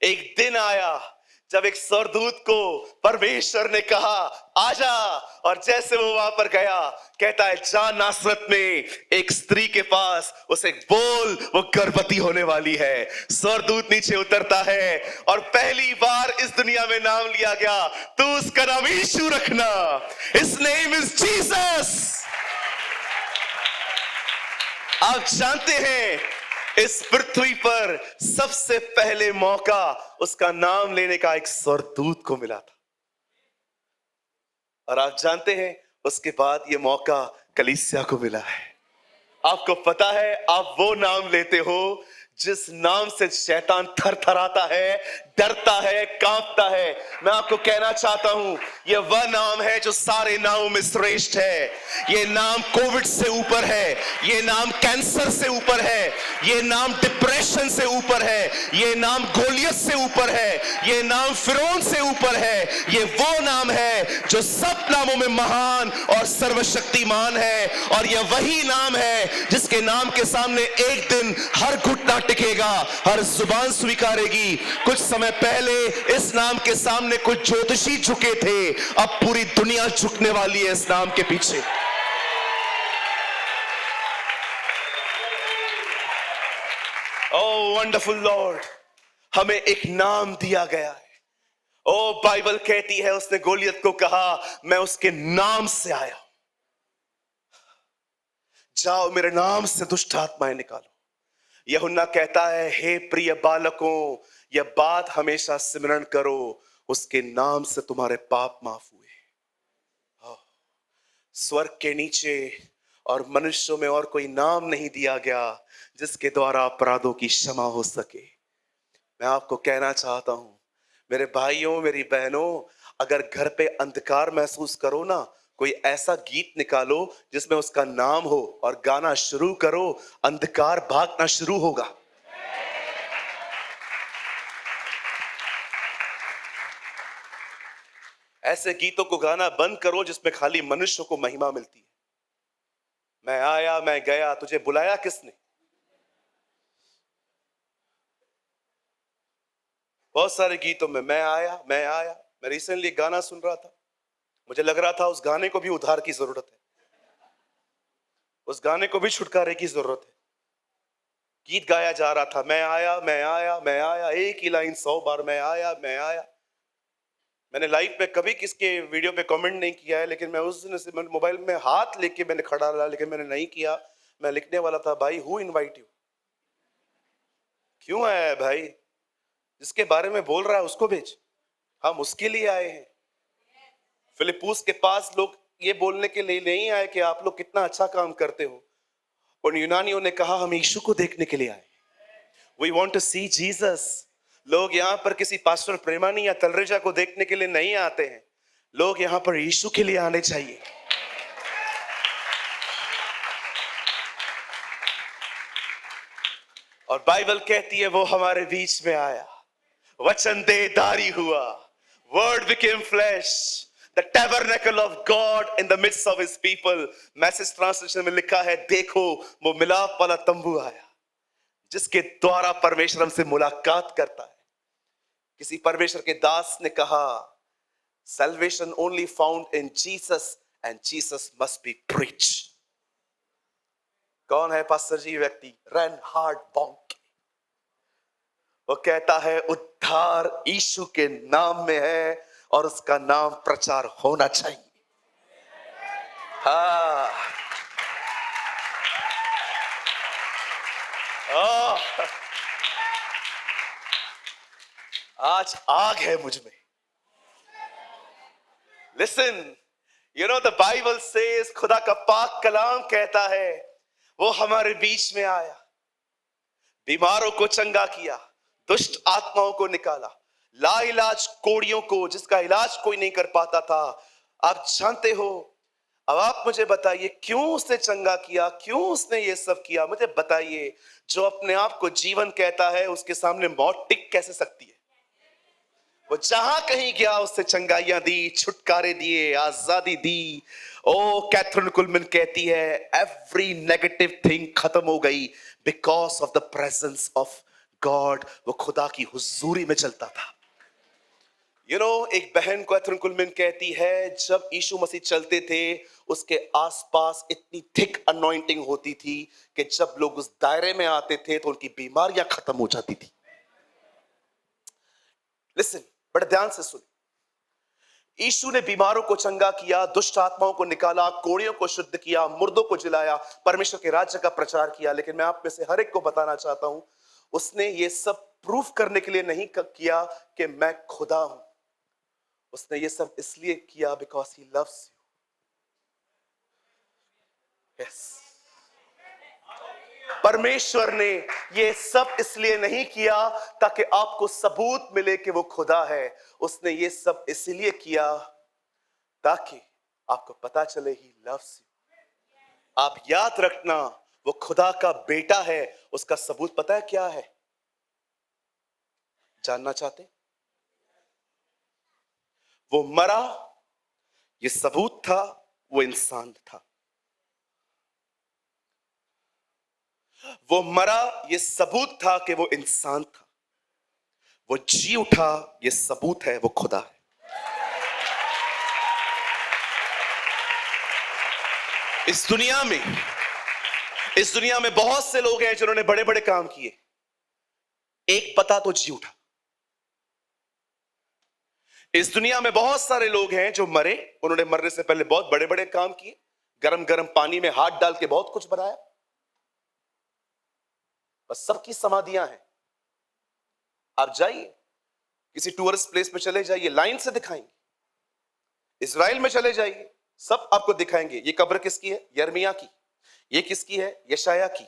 एक दिन आया जब एक स्वर्गदूत को परमेश्वर ने कहा, आजा, और जैसे वो वहां पर गया, कहता है, जा नासरत में एक स्त्री के पास, उसे बोल वो गर्भवती होने वाली है। स्वर्गदूत नीचे उतरता है और पहली बार इस दुनिया में नाम लिया गया, तू उसका नाम यीशु रखना, हिज नेम इज जीसस। आप जानते हैं, इस पृथ्वी पर सबसे पहले मौका उसका नाम लेने का एक स्वर्गदूत को मिला था। और आप जानते हैं, उसके बाद ये मौका कलीसिया को मिला है। आपको पता है, आप वो नाम लेते हो जिस नाम से शैतान थरथराता है, डरता है, कांपता है। मैं आपको कहना चाहता हूं, यह वह नाम है जो सारे नामों में श्रेष्ठ है। यह नाम कोविड से ऊपर है, यह नाम कैंसर से ऊपर है, यह नाम डिप्रेशन से ऊपर है, यह नाम गोलियत से ऊपर है, यह नाम फिरौन से ऊपर है। यह वो नाम है जो सब नामों में महान और सर्वशक्तिमान है। और यह वही नाम है जिसके नाम के सामने एक दिन हर घुटना टिकेगा, हर जुबान स्वीकारेगी। कुछ समय पहले इस नाम के सामने कुछ ज्योतिषी झुके थे, अब पूरी दुनिया झुकने वाली है इस नाम के पीछे। ओह वंडरफुल लॉर्ड, हमें एक नाम दिया गया है। ओ बाइबल कहती है, उसने गोलियत को कहा, मैं उसके नाम से आया, जाओ मेरे नाम से दुष्ट आत्माएं निकालो। यूहन्ना कहता है, हे प्रिय बालकों, यह बात हमेशा सिमरन करो, उसके नाम से तुम्हारे पाप माफ हुए। स्वर्ग के नीचे और मनुष्यों में और कोई नाम नहीं दिया गया जिसके द्वारा अपराधों की क्षमा हो सके। मैं आपको कहना चाहता हूं, मेरे भाइयों, मेरी बहनों, अगर घर पे अंधकार महसूस करो ना, कोई ऐसा गीत निकालो जिसमें उसका नाम हो और गाना शुरू करो, अंधकार भागना शुरू होगा। ऐसे गीतों को गाना बंद करो जिसमें खाली मनुष्य को महिमा मिलती है। मैं आया, मैं गया, तुझे बुलाया किसने? बहुत सारे गीतों में मैं आया, मैं आया। मैं रिसेंटली एक गाना सुन रहा था, मुझे लग रहा था उस गाने को भी उद्धार की जरूरत है, उस गाने को भी छुटकारे की जरूरत है। गीत गाया जा रहा था, मैं आया, मैं आया, मैं आया, एक ही लाइन 100 बार, मैं आया, मैं आया। मैंने लाइव में कभी किसके वीडियो पे कमेंट नहीं किया है, लेकिन मैं उस दिन से मोबाइल में हाथ लेके मैंने खड़ा रहा, लेकिन मैंने नहीं किया। मैं लिखने वाला था, भाई हु इनवाइट यू, क्यों आया है भाई, जिसके बारे में बोल रहा है उसको भेज, हम उसके लिए आए हैं। फिलिप्पुस के पास लोग ये बोलने के लिए नहीं आए कि आप लोग कितना अच्छा काम करते हो, उन यूनानियों ने कहा हम यीशु को देखने के लिए आए, we want to see Jesus. लोग यहां पर किसी पास्टर प्रेमानी या तलरेजा को देखने के लिए नहीं आते हैं, लोग यहां पर यीशु के लिए आने चाहिए। और बाइबल कहती है वो हमारे बीच में आया, वचन देहधारी हुआ, word became flash, the tabernacle of God in the midst of his people. Message translation में लिखा है, देखो वो मिलाप वाला तंबू आया, जिसके द्वारा परमेश्वर हमसे मुलाकात करता है। किसी परमेश्वर के दास ने कहा, salvation only found in Jesus and Jesus must be preached। कौन है पास्टर जी व्यक्ति? रेनहार्ड बॉन्के। वो कहता है उद्धार यीशु के नाम में है और उसका नाम प्रचार होना चाहिए। हाँ, आज आग है मुझ में। Listen, you know the Bible says, खुदा का पाक कलाम कहता है वो हमारे बीच में आया, बीमारों को चंगा किया, दुष्ट आत्माओं को निकाला, लाइलाज कोड़ियों को, जिसका इलाज कोई नहीं कर पाता था, आप जानते हो। अब आप मुझे बताइए क्यों उसने चंगा किया, क्यों उसने ये सब किया? मुझे बताइए, जो अपने आप को जीवन कहता है उसके सामने मौत टिक कैसे सकती है? वो जहां कहीं गया उससे चंगाइयां दी, छुटकारे दिए, आजादी दी। ओ कैथरीन कुलमैन कहती है, एवरी नेगेटिव थिंग खत्म हो गई because of the presence of God. वो खुदा की हुजूरी में चलता था। यू नो, एक बहन कैथरीन कुलमैन कहती है, जब यीशु मसीह चलते थे उसके आसपास इतनी थिक अनॉइंटिंग होती थी कि जब लोग उस दायरे में आते थे तो उनकी बीमारियां खत्म हो जाती थी। लिसन, बड़े ध्यान से सुन। यीशु ने बीमारों को चंगा किया, दुष्ट आत्माओं को निकाला, कोड़ियों को शुद्ध किया, मुर्दों को जिलाया, परमेश्वर के राज्य का प्रचार किया। लेकिन मैं आप में से हर एक को बताना चाहता हूं, उसने ये सब प्रूफ करने के लिए नहीं किया कि मैं खुदा हूं। उसने ये सब इसलिए किया because he loves you. Yes, परमेश्वर ने ये सब इसलिए नहीं किया ताकि आपको सबूत मिले कि वो खुदा है। उसने ये सब इसलिए किया ताकि आपको पता चले ही लव्स यू। आप याद रखना, वो खुदा का बेटा है। उसका सबूत पता है क्या है? जानना चाहते? वो मरा, ये सबूत था वो इंसान था। वो मरा, ये सबूत था कि वो इंसान था। वो जी उठा, ये सबूत है वो खुदा है। इस दुनिया में बहुत से लोग हैं जिन्होंने बड़े बड़े काम किए, एक पता तो जी उठा। इस दुनिया में बहुत सारे लोग हैं जो मरे, उन्होंने मरने से पहले बहुत बड़े बड़े काम किए, गरम गरम पानी में हाथ डाल के बहुत कुछ बनाया। बस सबकी समाधियां हैं। आप जाइए किसी टूरिस्ट प्लेस में चले जाइए, लाइन से दिखाएंगे। इजराइल में चले जाइए, सब आपको दिखाएंगे। ये कब्र किसकी है? यर्मिया की। ये किसकी है? यशाया की।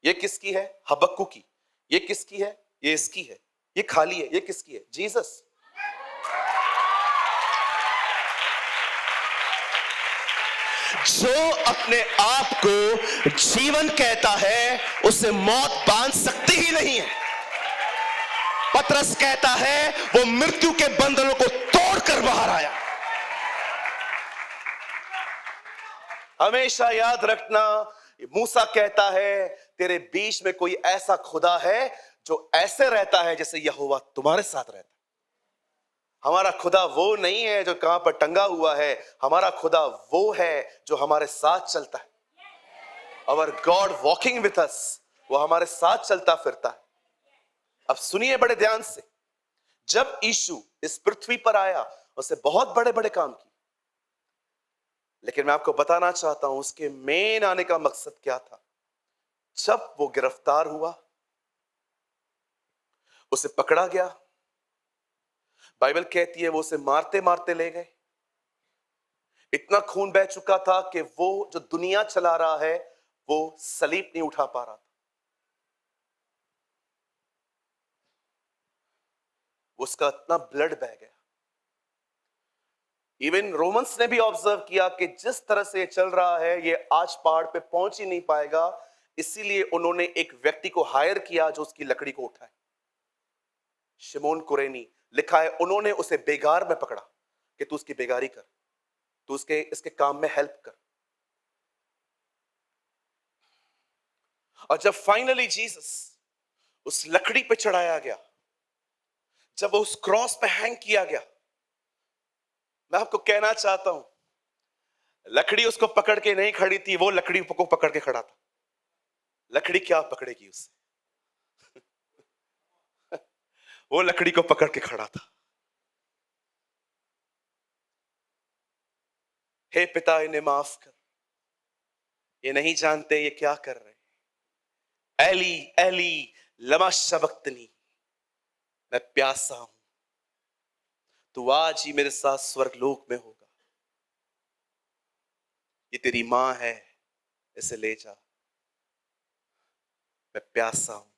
ये किसकी है? हबक्कू की। ये किसकी है? ये इसकी है। ये खाली है। ये किसकी है? जीसस। जो अपने आप को जीवन कहता है उसे मौत बांध सकती ही नहीं है। पतरस कहता है वो मृत्यु के बंधनों को तोड़कर बाहर आया। हमेशा याद रखना, मूसा कहता है तेरे बीच में कोई ऐसा खुदा है जो ऐसे रहता है जैसे यहोवा तुम्हारे साथ रहता है। हमारा खुदा वो नहीं है जो कहां पर टंगा हुआ है, हमारा खुदा वो है जो हमारे साथ चलता है। Our God walking with us, वो हमारे साथ चलता फिरता है। अब सुनिए बड़े ध्यान से, जब यीशु इस पृथ्वी पर आया उसने बहुत बड़े बड़े काम किए, लेकिन मैं आपको बताना चाहता हूं उसके मेन आने का मकसद क्या था। जब वो गिरफ्तार हुआ, उसे पकड़ा गया, बाइबल कहती है वो उसे मारते मारते ले गए। इतना खून बह चुका था कि वो जो दुनिया चला रहा है वो सलीब नहीं उठा पा रहा था। उसका इतना ब्लड बह गया। इवन रोमन्स ने भी ऑब्जर्व किया कि जिस तरह से ये चल रहा है ये आज पहाड़ पे पहुंच ही नहीं पाएगा, इसीलिए उन्होंने एक व्यक्ति को हायर किया जो उसकी लकड़ी को उठाए। शिमोन कुरेनी लिखा है, उन्होंने उसे बेगार में पकड़ा कि तू उसकी बेगारी कर, तू इसके काम में हेल्प कर। और जब फाइनली जीसस उस लकड़ी पे चढ़ाया गया, जब वो उस क्रॉस पे हैंग किया गया, मैं आपको कहना चाहता हूं, लकड़ी उसको पकड़ के नहीं खड़ी थी, वो लकड़ी को पकड़ के खड़ा था। लकड़ी क्या पकड़ेगी उससे? वो लकड़ी को पकड़ के खड़ा था। हे पिता, इन्हें माफ कर, ये नहीं जानते ये क्या कर रहे हैं। एली एली लमा शबक्तनी, मैं प्यासा हूं, तू आज ही मेरे साथ स्वर्गलोक में होगा। ये तेरी मां है, इसे ले जा, मैं प्यासा हूं।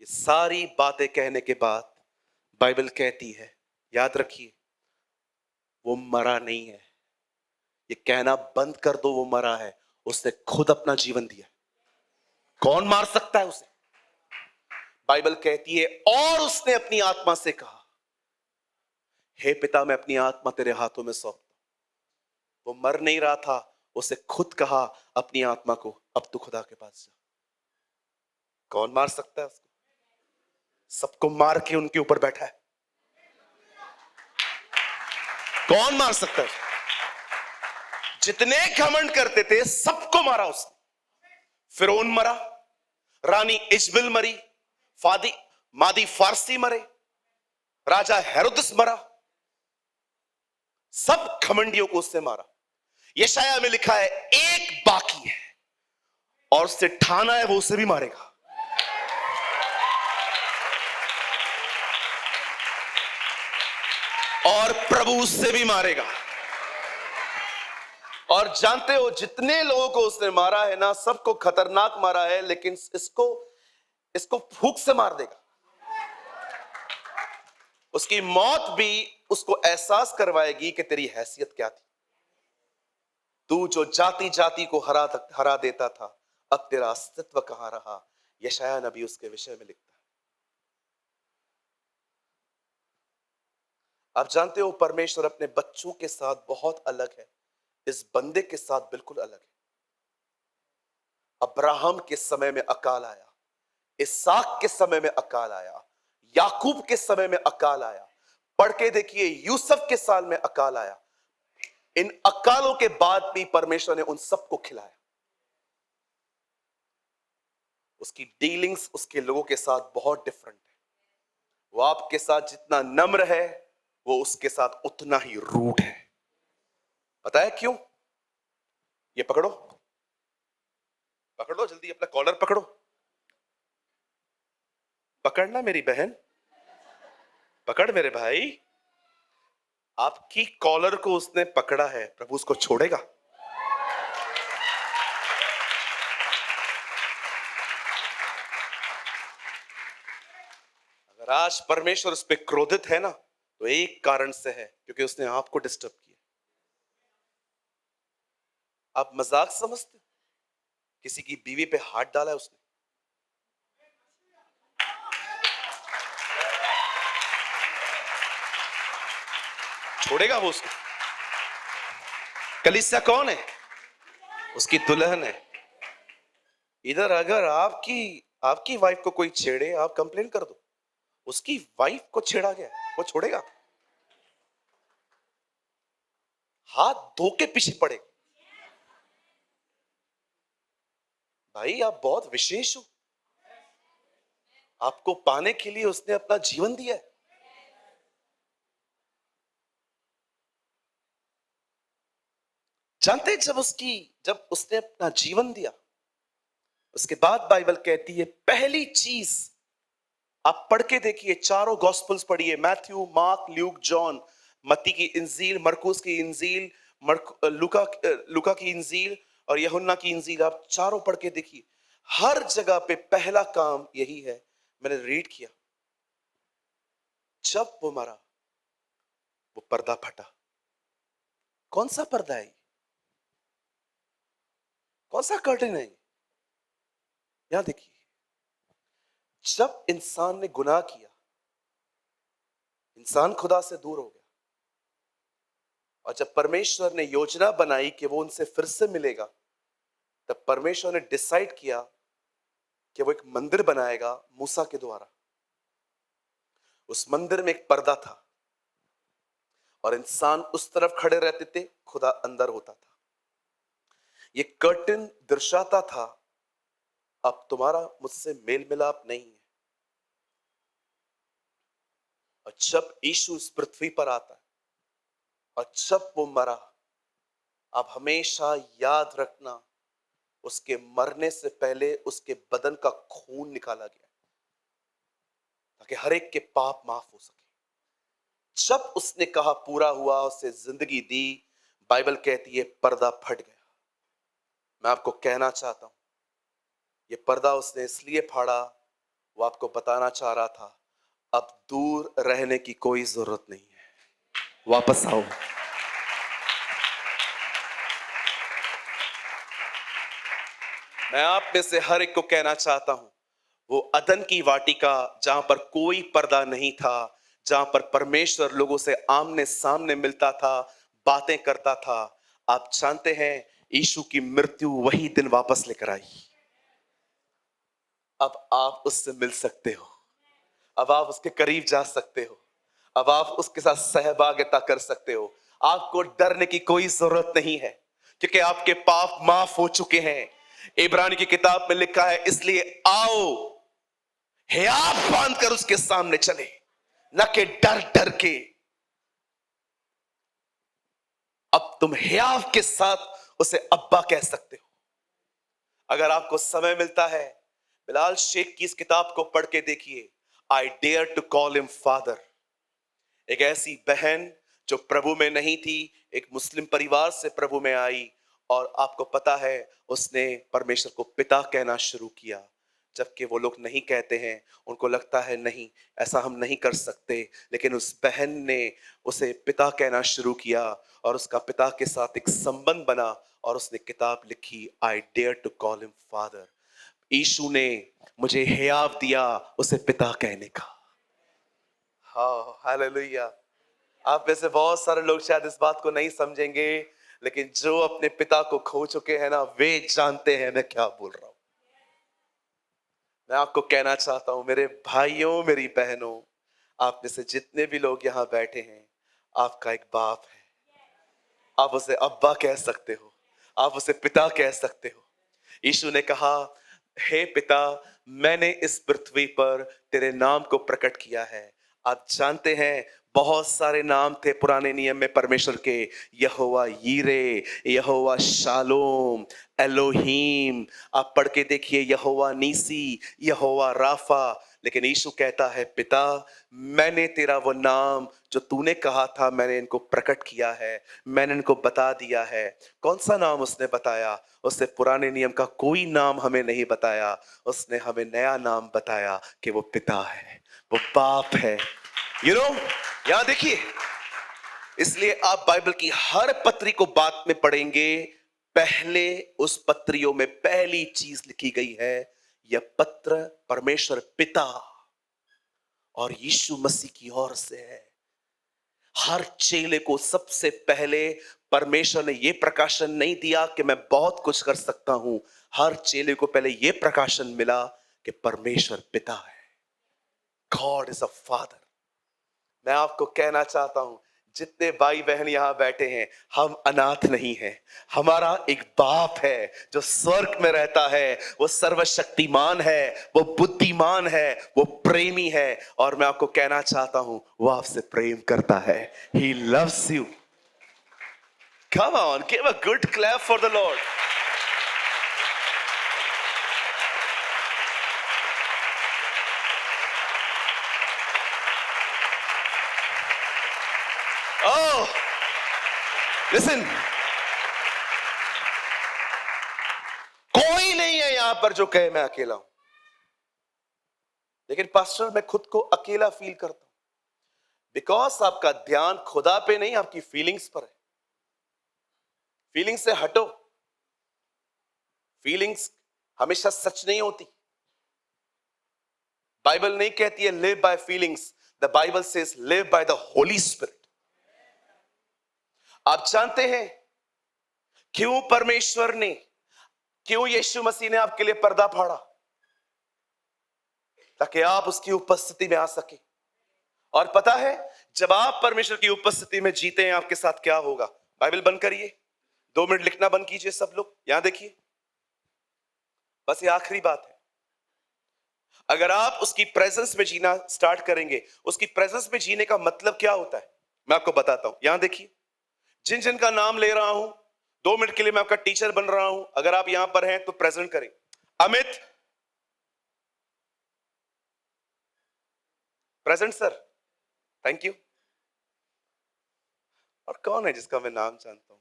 ये सारी बातें कहने के बाद बाइबल कहती है, याद रखिए, वो मरा नहीं है। ये कहना बंद कर दो वो मरा है, उसने खुद अपना जीवन दिया। कौन मार सकता है उसे? बाइबल कहती है, और उसने अपनी आत्मा से कहा, हे पिता, मैं अपनी आत्मा तेरे हाथों में सौंपता हूं। वो मर नहीं रहा था, उसे खुद कहा अपनी आत्मा को, अब तू खुदा के पास जा। कौन मार सकता है उसको? सबको मार के उनके ऊपर बैठा है। कौन मार सकता है? जितने घमंड करते थे सबको मारा उसने। फिरौन मरा, रानी इजबिल मरी, मादी फारसी मरे, राजा हेरोदस मरा, सब घमंडियों को उसने मारा। यशाया में लिखा है, एक बाकी है और उससे ठाना है वो उसे भी मारेगा। और प्रभु उससे भी मारेगा। और जानते हो, जितने लोगों को उसने मारा है ना, सबको खतरनाक मारा है, लेकिन इसको फूंक से मार देगा। उसकी मौत भी उसको एहसास करवाएगी कि तेरी हैसियत क्या थी। तू जो जाति जाति को हरा देता था, अब तेरा अस्तित्व कहां रहा। यशाया नबी उसके विषय में लिखता है। आप जानते हो, परमेश्वर अपने बच्चों के साथ बहुत अलग है, इस बंदे के साथ बिल्कुल अलग है। अब्राहम के समय में अकाल आया, इसहाक के समय में अकाल आया, याकूब के समय में अकाल आया, पढ़ के देखिए यूसुफ के साल में अकाल आया। इन अकालों के बाद भी परमेश्वर ने उन सबको खिलाया। उसकी डीलिंग्स उसके लोगों के साथ बहुत डिफरेंट है। वो आपके साथ जितना नम्र है, वो उसके साथ उतना ही रूड है। पता है क्यों? ये पकड़ो, पकड़ो जल्दी, अपना कॉलर पकड़ो। पकड़ना मेरी बहन, पकड़ मेरे भाई। आपकी कॉलर को उसने पकड़ा है, प्रभु उसको छोड़ेगा? अगर आज परमेश्वर उस पर क्रोधित है ना, तो एक कारण से है, क्योंकि उसने आपको डिस्टर्ब किया। आप मजाक समझते? किसी की बीवी पे हाथ डाला है उसने। छोड़ेगा वो उसको? कलीसिया कौन है? उसकी दुल्हन है। इधर अगर आपकी वाइफ को कोई छेड़े, आप कंप्लेन कर दो। उसकी वाइफ को छेड़ा गया, वो छोड़ेगा? हाथ धो के पीछे पड़ेगा। भाई आप बहुत विशेष हो, आपको पाने के लिए उसने अपना जीवन दिया है। जानते, जब उसने अपना जीवन दिया, उसके बाद बाइबल कहती है पहली चीज, आप पढ़ के देखिए, चारों गॉस्पेल्स पढ़िए, मैथ्यू, मार्क, ल्यूक, जॉन, मत्ती की इंजील, मरकुस की इंजील, लुका की इंजील और यूहन्ना की इंजील, आप चारों पढ़ के देखिए, हर जगह पे पहला काम यही है। मैंने रीड किया, जब वो मरा वो पर्दा फटा। कौन सा पर्दा है? कौन सा कर्टन है? यहां देखिए, जब इंसान ने गुनाह किया, इंसान खुदा से दूर हो गया, और जब परमेश्वर ने योजना बनाई कि वो उनसे फिर से मिलेगा, तब परमेश्वर ने डिसाइड किया कि वो एक मंदिर बनाएगा मूसा के द्वारा। उस मंदिर में एक पर्दा था और इंसान उस तरफ खड़े रहते थे, खुदा अंदर होता था। ये कर्टन दर्शाता था अब तुम्हारा मुझसे मेल मिलाप नहीं है। और जब यीशु इस पृथ्वी पर आता है और जब वो मरा, अब हमेशा याद रखना, उसके मरने से पहले उसके बदन का खून निकाला गया ताकि हर एक के पाप माफ हो सके। जब उसने कहा पूरा हुआ, उसे जिंदगी दी, बाइबल कहती है पर्दा फट गया। मैं आपको कहना चाहता हूं, ये पर्दा उसने इसलिए फाड़ा, वो आपको बताना चाह रहा था अब दूर रहने की कोई जरूरत नहीं है, वापस आओ। मैं आप में से हर एक को कहना चाहता हूं, वो अदन की वाटिका जहां पर कोई पर्दा नहीं था, जहां पर परमेश्वर लोगों से आमने सामने मिलता था, बातें करता था, आप जानते हैं यीशु की मृत्यु वही दिन वापस लेकर आई। अब आप उससे मिल सकते हो, अब आप उसके करीब जा सकते हो, अब आप उसके साथ सहभागिता कर सकते हो। आपको डरने की कोई जरूरत नहीं है, क्योंकि आपके पाप माफ हो चुके हैं। इब्रानी की किताब में लिखा है, इसलिए आओ हियाव बांधकर उसके सामने चले, न कि डर डर के। अब तुम हियाव के साथ उसे अब्बा कह सकते हो। अगर आपको समय मिलता है, बिलाल शेख की इस किताब को पढ़ के देखिए, I dare to call him Father. एक ऐसी बहन जो प्रभु में नहीं थी, एक मुस्लिम परिवार से प्रभु में आई, और आपको पता है उसने परमेश्वर को पिता कहना शुरू किया, जबकि वो लोग नहीं कहते हैं, उनको लगता है नहीं ऐसा हम नहीं कर सकते, लेकिन उस बहन ने उसे पिता कहना शुरू किया और उसका पिता के साथ एक संबंध बना और उसने किताब लिखी, I dare to call him father. Yeshu ने मुझे हियाव दिया उसे पिता कहने का। हाँ, हालेलुया। आप में से बहुत सारे लोग शायद इस बात को नहीं समझेंगे, लेकिन जो अपने पिता को खो चुके हैं ना, वे जानते हैं मैं क्या बोल रहा हूं। मैं आपको कहना चाहता हूं, मेरे भाइयों, मेरी बहनों, आप में से जितने भी लोग यहां बैठे हैं, आपका एक बाप है। आप उसे अब्बा कह सकते हो, आप उसे पिता कह सकते हो। यीशु ने कहा, हे पिता, मैंने इस पृथ्वी पर तेरे नाम को प्रकट किया है। आप जानते हैं बहुत सारे नाम थे पुराने नियम में परमेश्वर के, यहोवा यीरे, यहोवा शालोम, एलोहीम। आप पढ़ के देखिए, यहोवा नीसी, यहोवा राफा। लेकिन यीशु कहता है, पिता, मैंने तेरा वो नाम जो तूने कहा था, मैंने इनको प्रकट किया है, मैंने इनको बता दिया है। कौन सा नाम उसने बताया? उसने पुराने नियम का कोई नाम हमें नहीं बताया, उसने हमें नया नाम बताया कि वो पिता है, वो बाप है। यहां देखिए, इसलिए आप बाइबल की हर पत्री को बाद में पढ़ेंगे, पहले उस पत्रियों में पहली चीज लिखी गई है, यह पत्र परमेश्वर पिता और यीशु मसीह की ओर से है। हर चेले को सबसे पहले परमेश्वर ने यह प्रकाशन नहीं दिया कि मैं बहुत कुछ कर सकता हूं। हर चेले को पहले यह प्रकाशन मिला कि परमेश्वर पिता है, गॉड इज अ फादर। मैं आपको कहना चाहता हूं, जितने भाई बहन यहां बैठे हैं, हम अनाथ नहीं हैं। हमारा एक बाप है जो स्वर्ग में रहता है, वो सर्वशक्तिमान है, वो बुद्धिमान है, वो प्रेमी है। और मैं आपको कहना चाहता हूं, वो आपसे प्रेम करता है। He loves you. Come on, give a good clap for the Lord. Listen, कोई नहीं है यहां पर जो कहे मैं अकेला हूं, लेकिन पास्टर मैं खुद को अकेला फील करता हूं, बिकॉज आपका ध्यान खुदा पे नहीं आपकी फीलिंग्स पर है। फीलिंग्स से हटो। फीलिंग्स हमेशा सच नहीं होती। बाइबल नहीं कहती है live by feelings, the Bible says live by the Holi spirit. आप जानते हैं क्यों परमेश्वर ने, क्यों यीशु मसीह ने आपके लिए पर्दा फाड़ा? ताकि आप उसकी उपस्थिति में आ सके। और पता है जब आप परमेश्वर की उपस्थिति में जीते हैं आपके साथ क्या होगा? बाइबल बंद करिए, 2 मिनट लिखना बंद कीजिए सब लोग, यहां देखिए, बस ये आखिरी बात है। अगर आप उसकी प्रेजेंस में जीना स्टार्ट करेंगे, उसकी प्रेजेंस में जीने का मतलब क्या होता है मैं आपको बताता हूं। यहां देखिए, जिन जिन का नाम ले रहा हूं, 2 मिनट के लिए मैं आपका टीचर बन रहा हूं। अगर आप यहां पर हैं तो प्रेजेंट करें। Amit, present sir, thank you. और कौन है जिसका मैं नाम जानता हूं?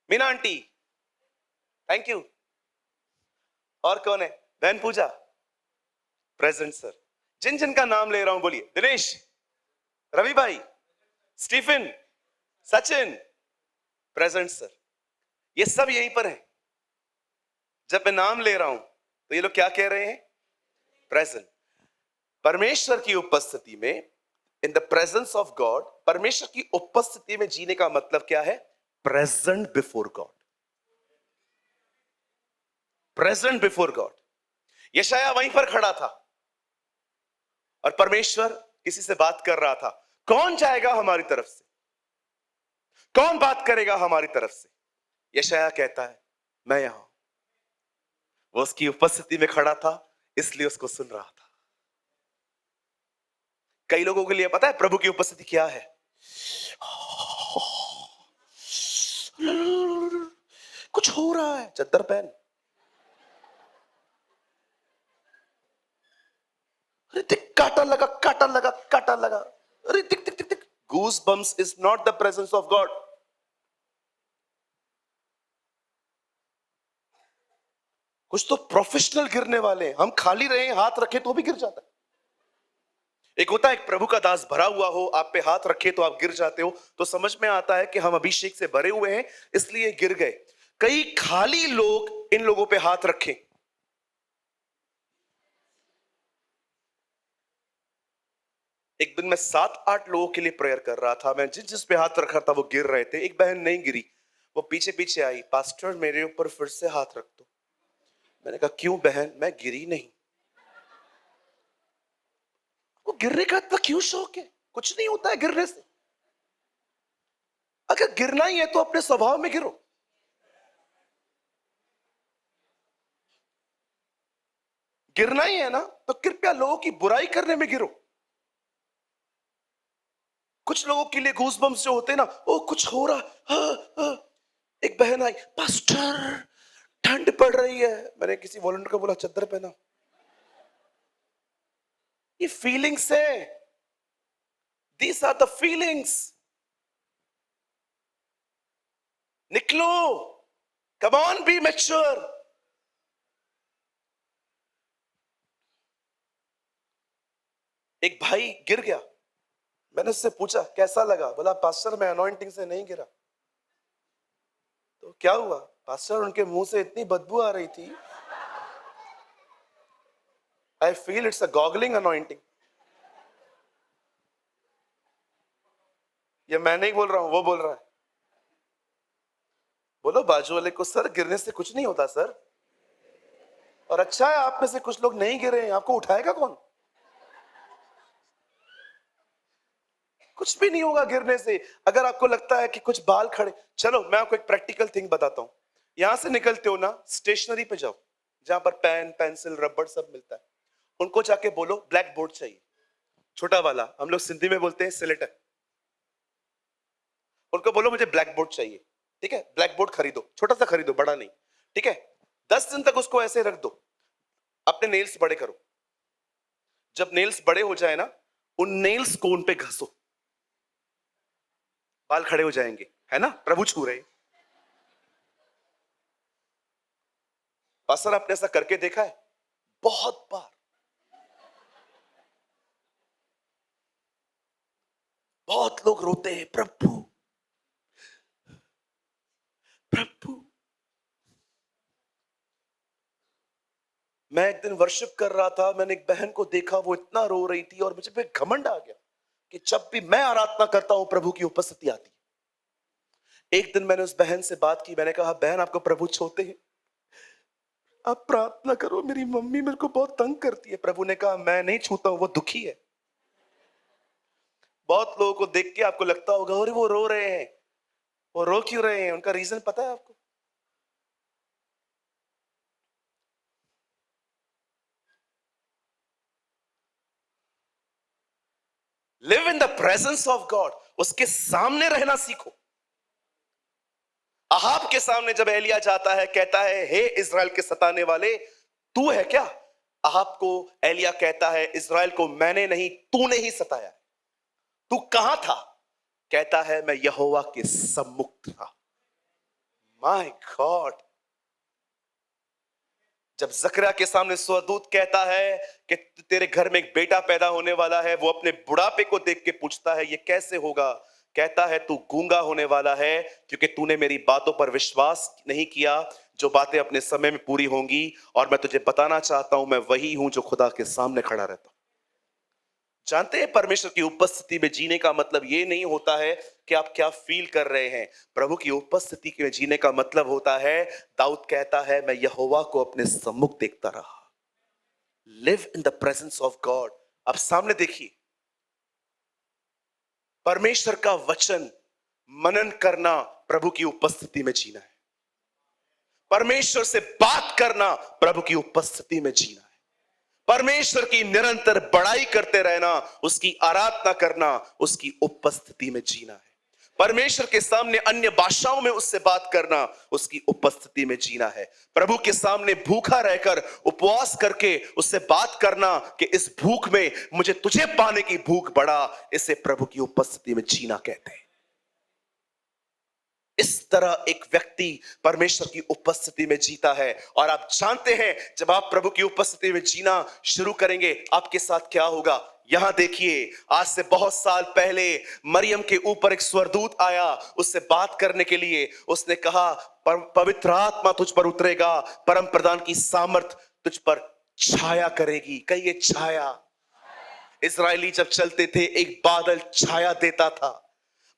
Meena aunty, thank you. और कौन है? बहन पूजा, प्रेजेंट सर। जिन जिन का नाम ले रहा हूं बोलिए। दिनेश, रवि भाई, स्टीफन, सचिन, प्रेजेंट सर। ये सब यहीं पर है। जब मैं नाम ले रहा हूं तो ये लोग क्या कह रहे हैं? प्रेजेंट। परमेश्वर की उपस्थिति में, in the presence of God, परमेश्वर की उपस्थिति में जीने का मतलब क्या है? Present before God. Present before God. Yashaya वहीं पर खड़ा था और परमेश्वर किसी से बात कर रहा था। कौन जाएगा हमारी तरफ से? कौन बात करेगा हमारी तरफ से? यशाया कहता है मैं यहां हूं। वो उसकी उपस्थिति में खड़ा था इसलिए उसको सुन रहा था। कई लोगों के लिए पता है प्रभु की उपस्थिति क्या है? कुछ हो रहा है, चद्दर पहन। अरे दिख, काटा लगा, काटा लगा, काटा लगा। अरे दिख दिख दिख दिख। Goosebumps is not the presence of God. कुछ तो प्रोफेशनल गिरने वाले हैं। हम खाली रहे, हाथ रखे तो भी गिर जाता है। एक होता है एक प्रभु का दास भरा हुआ हो, आप पे हाथ रखे तो आप गिर जाते हो, तो समझ में आता है कि हम अभिषेक से भरे हुए हैं इसलिए गिर गए। कई खाली लोग इन लोगों पे हाथ रखें। एक दिन मैं 7-8 लोगों के लिए प्रेयर कर रहा था। मैं जिस पे हाथ रखा था वो गिर रहे थे। एक बहन नहीं गिरी, वो पीछे पीछे आई, पास्टर मेरे ऊपर फिर से हाथ रख दो। मैंने कहा क्यों बहन? मैं गिरी नहीं। वो गिरने का इतना क्यों शौक है? कुछ नहीं होता है गिरने से। अगर गिरना ही है तो अपने स्वभाव में गिरो। गिरना ही है ना तो कृपया लोगों की बुराई करने में गिरो। कुछ लोगों के लिए गूज़बम्स जो होते हैं ना, ओ कुछ हो रहा, हाँ। एक बहन आई, पास्टर ठंड पड़ रही है। मैंने किसी वॉलंटियर को बोला चद्दर पहना। ये फीलिंग्स है। These are the feelings. निकलो, कम ऑन, बी मैच्योर। एक भाई गिर गया। मैंने उससे पूछा कैसा लगा? बोला पास्टर मैं अनॉइंटिंग से नहीं गिरा। तो क्या हुआ? पास्टर उनके मुंह से इतनी बदबू आ रही थी। I feel it's a gurgling anointing. ये मैं नहीं बोल रहा हूं, वो बोल रहा है। बोलो बाजू वाले को, सर गिरने से कुछ नहीं होता सर। और अच्छा है आप में से कुछ लोग नहीं गिरे हैं, आपको उठाएगा कौन? कुछ भी नहीं होगा गिरने से। अगर आपको लगता है कि कुछ बाल खड़े, चलो मैं आपको एक प्रैक्टिकल थिंग बताता हूं। यहां से निकलते हो ना, स्टेशनरी पे जाओ जहां पर पेन, पेंसिल, रबड़ सब मिलता है। उनको जाके बोलो ब्लैक बोर्ड चाहिए, छोटा वाला, हम लोग सिंधी में बोलते हैं सिलेटर। उनको बोलो मुझे ब्लैक बोर्ड चाहिए, ठीक है? ब्लैक बोर्ड खरीदो, छोटा सा खरीदो, बड़ा नहीं, ठीक है? 10 दिन तक उसको ऐसे रख दो। अपने नेल्स बड़े करो। जब नेल्स बड़े हो जाए ना, उन नेल्स को उन पे घसो। बाल खड़े हो जाएंगे, है ना, प्रभु छू रहे। पास्टर आपने ऐसा करके देखा है? बहुत बार। बहुत लोग रोते हैं, प्रभु प्रभु। मैं एक दिन वर्शिप कर रहा था, मैंने एक बहन को देखा, वो इतना रो रही थी और मुझे पे घमंड आ गया कि जब भी मैं आराधना करता हूं प्रभु की उपस्थिति आती है। एक दिन मैंने उस बहन से बात की, मैंने कहा बहन आपको प्रभु छूते हैं, आप प्रार्थना करो, मेरी मम्मी मेरे को बहुत तंग करती है। प्रभु ने कहा मैं नहीं छूता हूं, वो दुखी है। बहुत लोगों को देख के आपको लगता होगा अरे वो रो रहे हैं, वो रो क्यों रहे हैं, उनका रीजन पता है आपको? Live in the presence of God, उसके सामने रहना सीखो। अहाब के सामने जब एलिया जाता है, कहता है हे इजराइल के सताने वाले, तू है क्या? अहाब को एलिया कहता है इजराइल को मैंने नहीं तूने ही सताया। तू कहां था? कहता है मैं यहोवा के सम्मुख था। My God. जब जकरिया के सामने स्वर्गदूत कहता है कि तेरे घर में एक बेटा पैदा होने वाला है, वो अपने बुढ़ापे को देख के पूछता है ये कैसे होगा? कहता है तू गूंगा होने वाला है क्योंकि तूने मेरी बातों पर विश्वास नहीं किया, जो बातें अपने समय में पूरी होंगी। और मैं तुझे बताना चाहता हूं मैं वही हूं जो खुदा के सामने खड़ा रहता हूं। जानते हैं परमेश्वर की उपस्थिति में जीने का मतलब ये नहीं होता है कि आप क्या फील कर रहे हैं। प्रभु की उपस्थिति में जीने का मतलब होता है, दाऊद कहता है मैं यहोवा को अपने सम्मुख देखता रहा। Live in the presence of God. अब सामने देखिए, परमेश्वर का वचन मनन करना प्रभु की उपस्थिति में जीना है। परमेश्वर से बात करना प्रभु की उपस्थिति में जीना है। परमेश्वर की निरंतर बड़ाई करते रहना, उसकी आराधना करना, उसकी उपस्थिति में जीना है। परमेश्वर के सामने अन्य भाषाओं में उससे बात करना, उसकी उपस्थिति में जीना है। प्रभु के सामने भूखा रहकर उपवास करके उससे बात करना कि इस भूख में मुझे तुझे पाने की भूख बढ़ा, इसे प्रभु की उपस्थिति में जीना कहते हैं। इस तरह एक व्यक्ति परमेश्वर की उपस्थिति में जीता है। और आप जानते हैं जब आप प्रभु की उपस्थिति में जीना शुरू करेंगे आपके साथ क्या होगा। यहां देखिए, आज से बहुत साल पहले मरियम के ऊपर एक स्वर्गदूत आया उससे बात करने के लिए। उसने कहा पवित्र आत्मा तुझ पर उतरेगा, परम प्रधान की सामर्थ तुझ पर छाया करेगी। कहिए छाया। इस्राएली जब चलते थे एक बादल छाया देता था।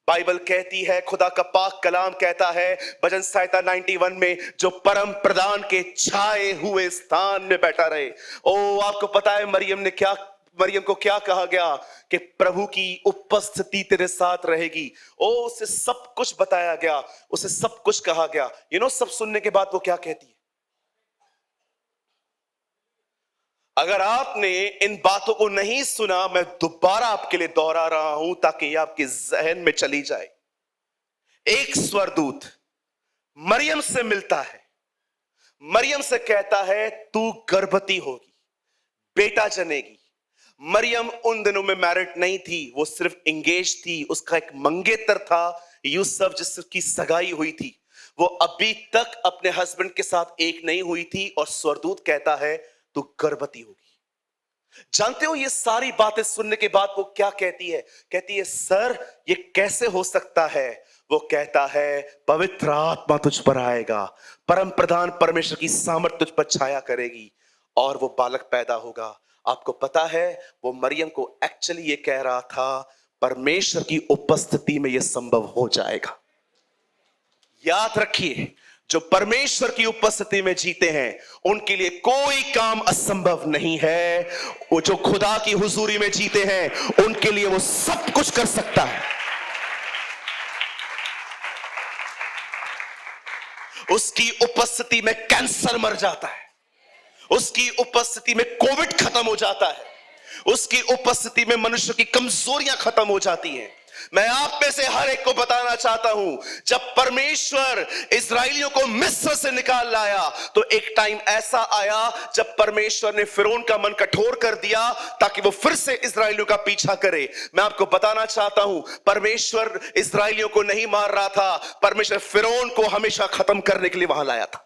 बाइबल कहती है, खुदा का पाक कलाम कहता है भजन संहिता 91 में, जो परम प्रधान के छाए हुए स्थान में बैठा रहे। ओ आपको पता है मरियम को क्या कहा गया कि प्रभु की उपस्थिति तेरे साथ रहेगी। ओ उसे सब कुछ बताया गया, उसे सब कुछ कहा गया। सब सुनने के बाद वो क्या कहती है? अगर आपने इन बातों को नहीं सुना, मैं दोबारा आपके लिए दोहरा रहा हूं ताकि ये आपके जहन में चली जाए। एक स्वर्गदूत मरियम से मिलता है, मरियम से कहता है तू गर्भवती होगी, बेटा जनेगी। मरियम उन दिनों में मैरिड नहीं थी, वो सिर्फ एंगेज थी। उसका एक मंगेतर था यूसुफ जिसकी सगाई हुई थी। वो अभी तक अपने हस्बैंड के साथ एक नहीं हुई थी और स्वर्गदूत कहता है तू गर्भवती होगी। जानते हो ये सारी बातें सुनने के बाद वो क्या कहती है? कहती है सर ये कैसे हो सकता है? वो कहता है पवित्र आत्मा तुझ पर आएगा, परम प्रधान परमेश्वर की सामर्थ तुझ पर छाया करेगी और वो बालक पैदा होगा। आपको पता है वो मरियम को एक्चुअली ये कह रहा था परमेश्वर की उपस्थिति में ये संभव हो जाएगा। याद रखिए, जो परमेश्वर की उपस्थिति में जीते हैं उनके लिए कोई काम असंभव नहीं है। वो जो खुदा की हुजूरी में जीते हैं उनके लिए वो सब कुछ कर सकता है। उसकी उपस्थिति में कैंसर मर जाता है, उसकी उपस्थिति में कोविड खत्म हो जाता है, उसकी उपस्थिति में मनुष्य की कमजोरियां खत्म हो जाती हैं। मैं आप में से हर एक को बताना चाहता हूं, जब परमेश्वर इस्राएलियों को मिस्र से निकाल लाया तो एक टाइम ऐसा आया जब परमेश्वर ने फिरौन का मन कठोर कर दिया ताकि वो फिर से इस्राएलियों का पीछा करे। मैं आपको बताना चाहता हूं, परमेश्वर इस्राएलियों को नहीं मार रहा था, परमेश्वर फिरौन को हमेशा खत्म करने के लिए वहां लाया था।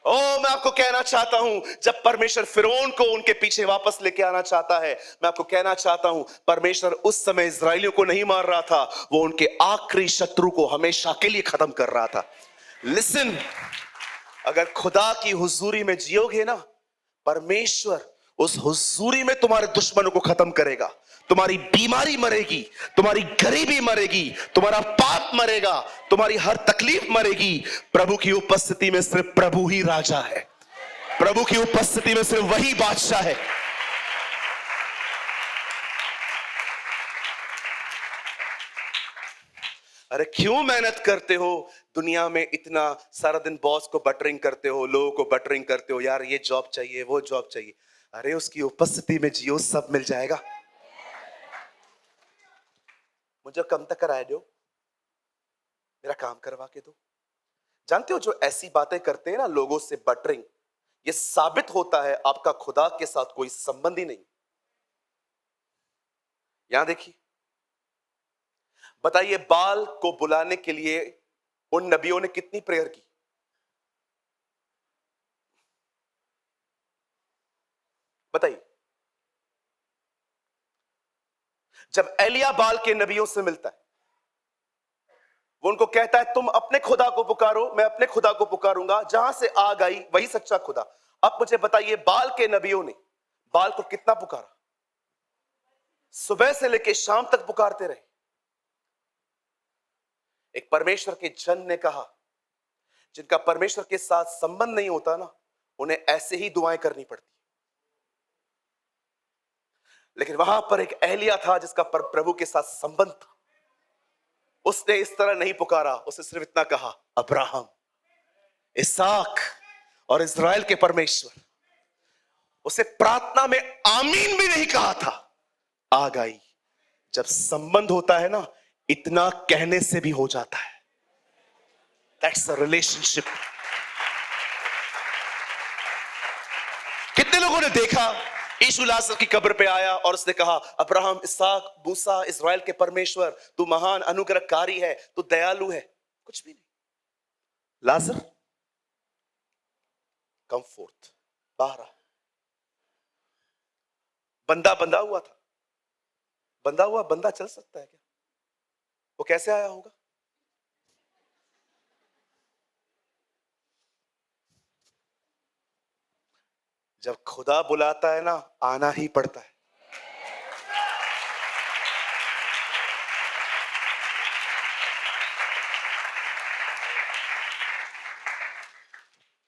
मैं आपको कहना चाहता हूं, जब परमेश्वर फिरौन को उनके पीछे वापस लेके आना चाहता है, मैं आपको कहना चाहता हूं, परमेश्वर उस समय इस्राएलियों को नहीं मार रहा था, वो उनके आखिरी शत्रु को हमेशा के लिए खत्म कर रहा था। लिसन, अगर खुदा की हुजूरी में जियोगे ना, परमेश्वर उस हुजूरी में तुम्हारे दुश्मनों को खत्म करेगा। तुम्हारी बीमारी मरेगी, तुम्हारी गरीबी मरेगी, तुम्हारा पाप मरेगा, तुम्हारी हर तकलीफ मरेगी। प्रभु की उपस्थिति में सिर्फ प्रभु ही राजा है, प्रभु की उपस्थिति में सिर्फ वही बादशाह है। अरे क्यों मेहनत करते हो दुनिया में, इतना सारा दिन बॉस को बटरिंग करते हो, लोगों को बटरिंग करते हो, यार ये जॉब चाहिए, वो जॉब चाहिए। अरे उसकी उपस्थिति में जियो, सब मिल जाएगा। मुझे कम तक कराए दो, मेरा काम करवा के दो। जानते हो, जो ऐसी बातें करते हैं ना लोगों से बटरिंग, ये साबित होता है आपका खुदा के साथ कोई संबंध ही नहीं। यहां देखिए, बताइए बाल को बुलाने के लिए उन नबियों ने कितनी प्रेयर की? बताइए। जब एलिया बाल के नबियों से मिलता है, वो उनको कहता है तुम अपने खुदा को पुकारो, मैं अपने खुदा को पुकारूंगा, जहां से आग आई वही सच्चा खुदा। अब मुझे बताइए, बाल के नबियों ने बाल को कितना पुकारा? सुबह से लेकर शाम तक पुकारते रहे। एक परमेश्वर के जन ने कहा, जिनका परमेश्वर के साथ संबंध नहीं होता ना, उन्हें ऐसे ही दुआएं करनी पड़ती। लेकिन वहां पर एक एलिया था जिसका प्रभु के साथ संबंध था। उसने इस तरह नहीं पुकारा, उसने सिर्फ इतना कहा, अब्राहम, इसहाक और इज़राइल के परमेश्वर। उसे प्रार्थना में आमीन भी नहीं कहा था। आग आई। जब संबंध होता है ना, इतना कहने से भी हो जाता है। That's a relationship. कितने लोगों ने देखा, यीशु लाजर की कब्र पे आया और उसने कहा, अब्राहम, इसहाक, मूसा, इज़राइल के परमेश्वर, तू महान अनुग्रहकारी है, तू दयालु है। कुछ भी नहीं। लाजर, कम फोर्थ, बाहर आ। बंदा बंधा हुआ था। बंधा हुआ बंदा चल सकता है क्या? वो कैसे आया होगा? जब खुदा बुलाता है ना, आना ही पड़ता है।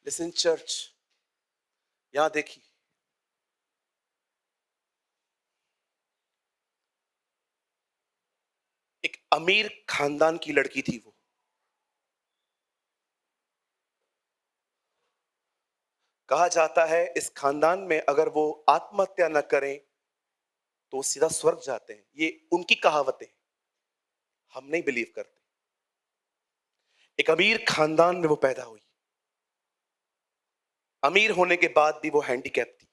लिसन चर्च, यहां देखिए, एक अमीर खानदान की लड़की थी। वो कहा जाता है इस खानदान में अगर वो आत्महत्या न करें तो सीधा स्वर्ग जाते हैं। ये उनकी कहावतें, हम नहीं बिलीव करते। एक अमीर खानदान में वो पैदा हुई। अमीर होने के बाद भी वो हैंडीकैप थी।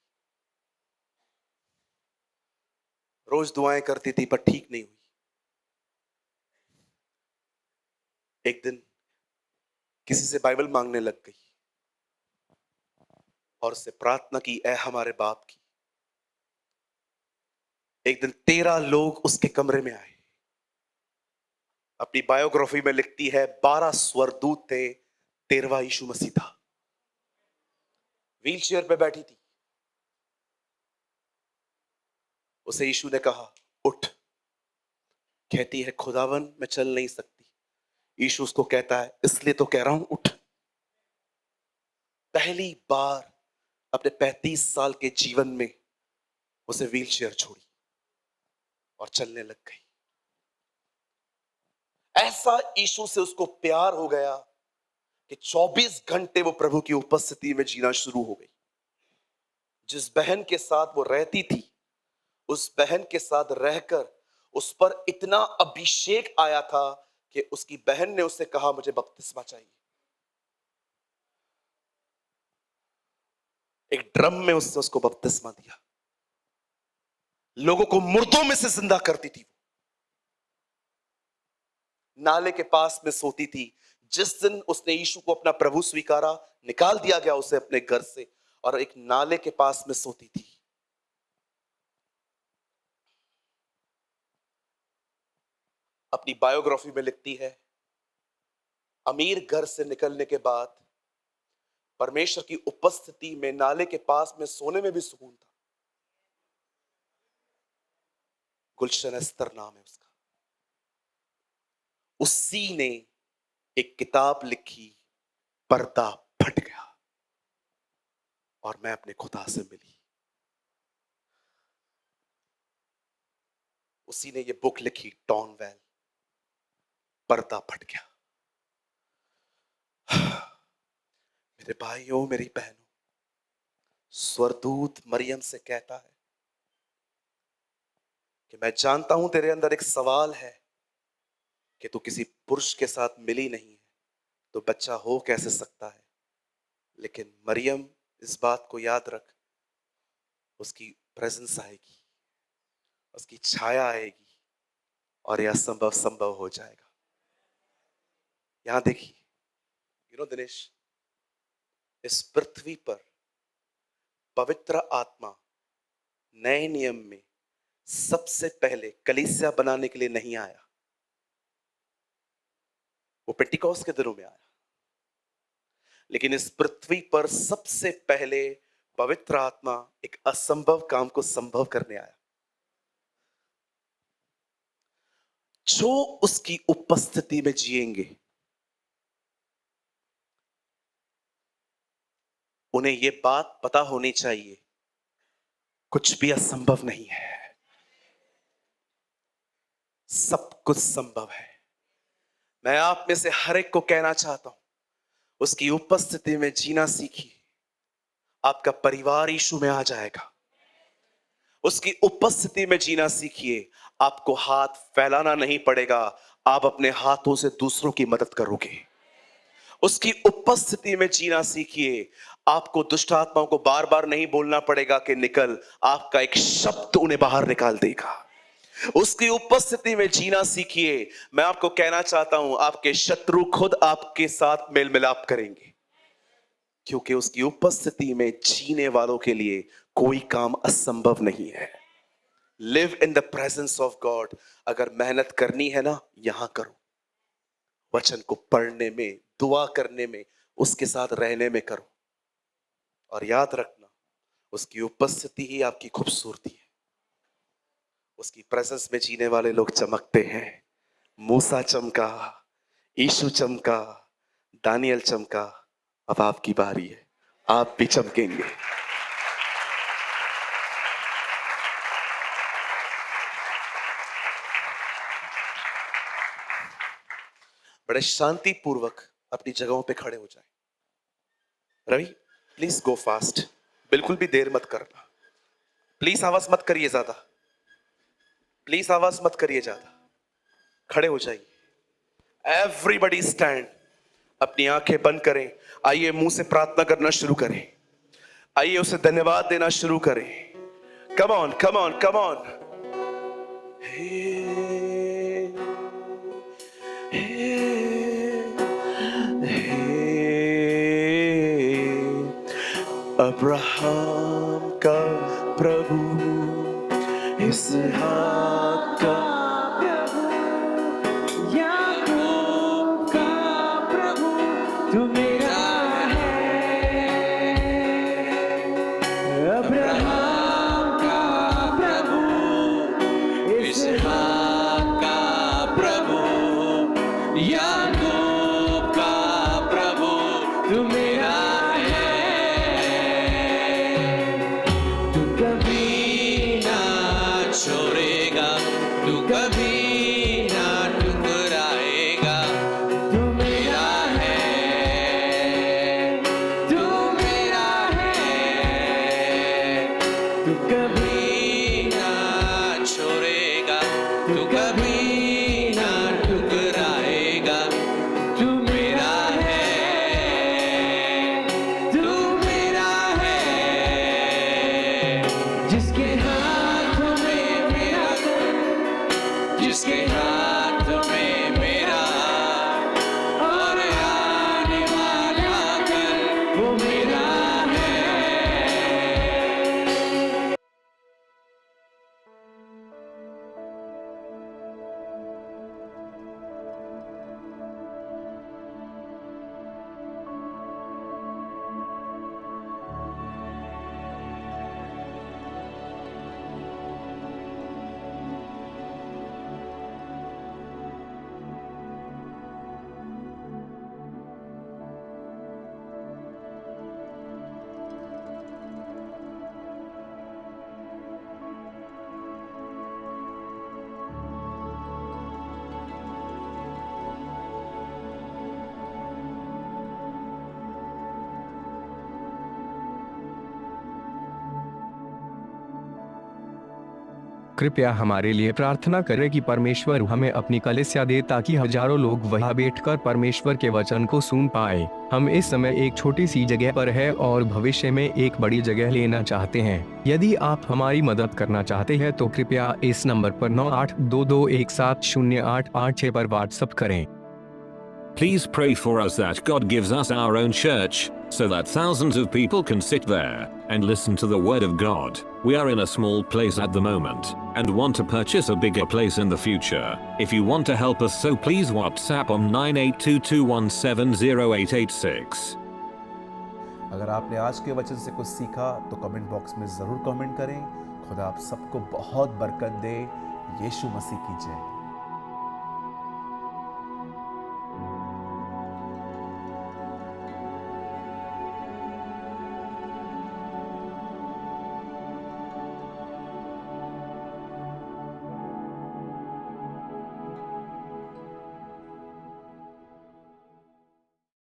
रोज दुआएं करती थी पर ठीक नहीं हुई। एक दिन किसी से बाइबल मांगने लग गई और उससे प्रार्थना की, ऐ हमारे बाप की। एक दिन 13 लोग उसके कमरे में आए। अपनी बायोग्राफी में लिखती है, 12 स्वर्गदूत थे, 13वां यीशु मसीह था। व्हील चेयर पे बैठी थी। उसे यीशु ने कहा, उठ। कहती है, खुदावन मैं चल नहीं सकती। यीशु उसको कहता है, इसलिए तो कह रहा हूं, उठ। पहली बार अपने 35 साल के जीवन में उसे व्हील चेयर छोड़ी और चलने लग गई। ऐसा यीशु से उसको प्यार हो गया कि 24 घंटे वो प्रभु की उपस्थिति में जीना शुरू हो गई। जिस बहन के साथ वो रहती थी, उस बहन के साथ रहकर उस पर इतना अभिषेक आया था कि उसकी बहन ने उससे कहा मुझे बपतिस्मा चाहिए। एक ड्रम में उसने उसको बपतिस्मा दिया। लोगों को मुर्दों में से जिंदा करती थी। नाले के पास में सोती थी। जिस दिन उसने यीशु को अपना प्रभु स्वीकारा, निकाल दिया गया उसे अपने घर से और एक नाले के पास में सोती थी। अपनी बायोग्राफी में लिखती है, अमीर घर से निकलने के बाद परमेश्वर की उपस्थिति में नाले के पास में सोने में भी सुकून था। गुलशन अस्तर नाम है उसका। उसी ने एक किताब लिखी, पर्दा फट गया और मैं अपने खुदा से मिली। उसी ने ये बुक लिखी, टॉनवेल, पर्दा फट गया। मेरे भाइयों, मेरी बहनों, स्वर्गदूत मरियम से कहता है कि मैं जानता हूं तेरे अंदर एक सवाल है कि तू किसी पुरुष के साथ मिली नहीं है तो बच्चा हो कैसे सकता है। लेकिन मरियम, इस बात को याद रख, उसकी प्रेजेंस आएगी, उसकी छाया आएगी और यह संभव संभव हो जाएगा। यहां देखिए, दिनेश, इस पृथ्वी पर पवित्र आत्मा नए नियम में सबसे पहले कलीसिया बनाने के लिए नहीं आया। वो पेंटिकॉस्ट के दिनों में आया। लेकिन इस पृथ्वी पर सबसे पहले पवित्र आत्मा एक असंभव काम को संभव करने आया। जो उसकी उपस्थिति में जिएंगे उन्हें यह बात पता होनी चाहिए, कुछ भी असंभव नहीं है, सब कुछ संभव है। मैं आप में से हर एक को कहना चाहता हूं, उसकी उपस्थिति में जीना सीखिए। आपका परिवार यीशु में आ जाएगा। उसकी उपस्थिति में जीना सीखिए। आपको हाथ फैलाना नहीं पड़ेगा, आप अपने हाथों से दूसरों की मदद करोगे। उसकी उपस्थिति में जीना सीखिए। आपको दुष्ट आत्माओं को बार बार नहीं बोलना पड़ेगा कि निकल, आपका एक शब्द उन्हें बाहर निकाल देगा। उसकी उपस्थिति में जीना सीखिए। मैं आपको कहना चाहता हूं, आपके शत्रु खुद आपके साथ मेल मिलाप करेंगे, क्योंकि उसकी उपस्थिति में जीने वालों के लिए कोई काम असंभव नहीं है। Live in the presence of God. अगर मेहनत करनी है ना, यहां करो। वचन को पढ़ने में, दुआ करने में, उसके साथ रहने में करो। और याद रखना, उसकी उपस्थिति ही आपकी खूबसूरती है। उसकी प्रेजेंस में जीने वाले लोग चमकते हैं। मूसा चमका, यीशु चमका, दानियल चमका। अब आपकी बारी है, आप भी चमकेंगे। बड़े शांति पूर्वक अपनी जगहों पे खड़े हो जाए। रवि, प्लीज गो फास्ट, बिल्कुल भी देर मत करना। प्लीज आवाज मत करिए ज्यादा, प्लीज आवाज मत करिए ज्यादा। खड़े हो जाइए। Everybody stand. अपनी आंखें बंद करें। आइए मुंह से प्रार्थना करना शुरू करें। आइए उसे धन्यवाद देना शुरू करें। Come on, come on, come on. Abraham का प्रभु, इसहाक का प्रभु, याकूब का प्रभु, तू मेरा है। अब्राहम का प्रभु, इसहाक का प्रभु, याकूब का प्रभु, तू मेरा तू कभी ना छोड़ेगा, तू कृपया हमारे लिए प्रार्थना करें कि परमेश्वर हमें अपनी कलीसिया दे ताकि हजारों लोग वहां बैठकर परमेश्वर के वचन को सुन पाए। हम इस समय एक छोटी सी जगह पर है और भविष्य में एक बड़ी जगह लेना चाहते हैं। यदि आप हमारी मदद करना चाहते हैं तो कृपया इस नंबर पर 9822170886 पर व्हाट्सएप करें। Please pray for us that God gives us our own church, so that thousands of people can sit there and listen to the word of God. We are in a small place at the moment and want to purchase a bigger place in the future. If you want to help us, so please WhatsApp on 9822170886. अगर आपने आज के वचन से कुछ सीखा तो comment box में ज़रूर कमेंट करें। खुदा आप सबको बहुत बरकत दे। यीशु मसीह की जय।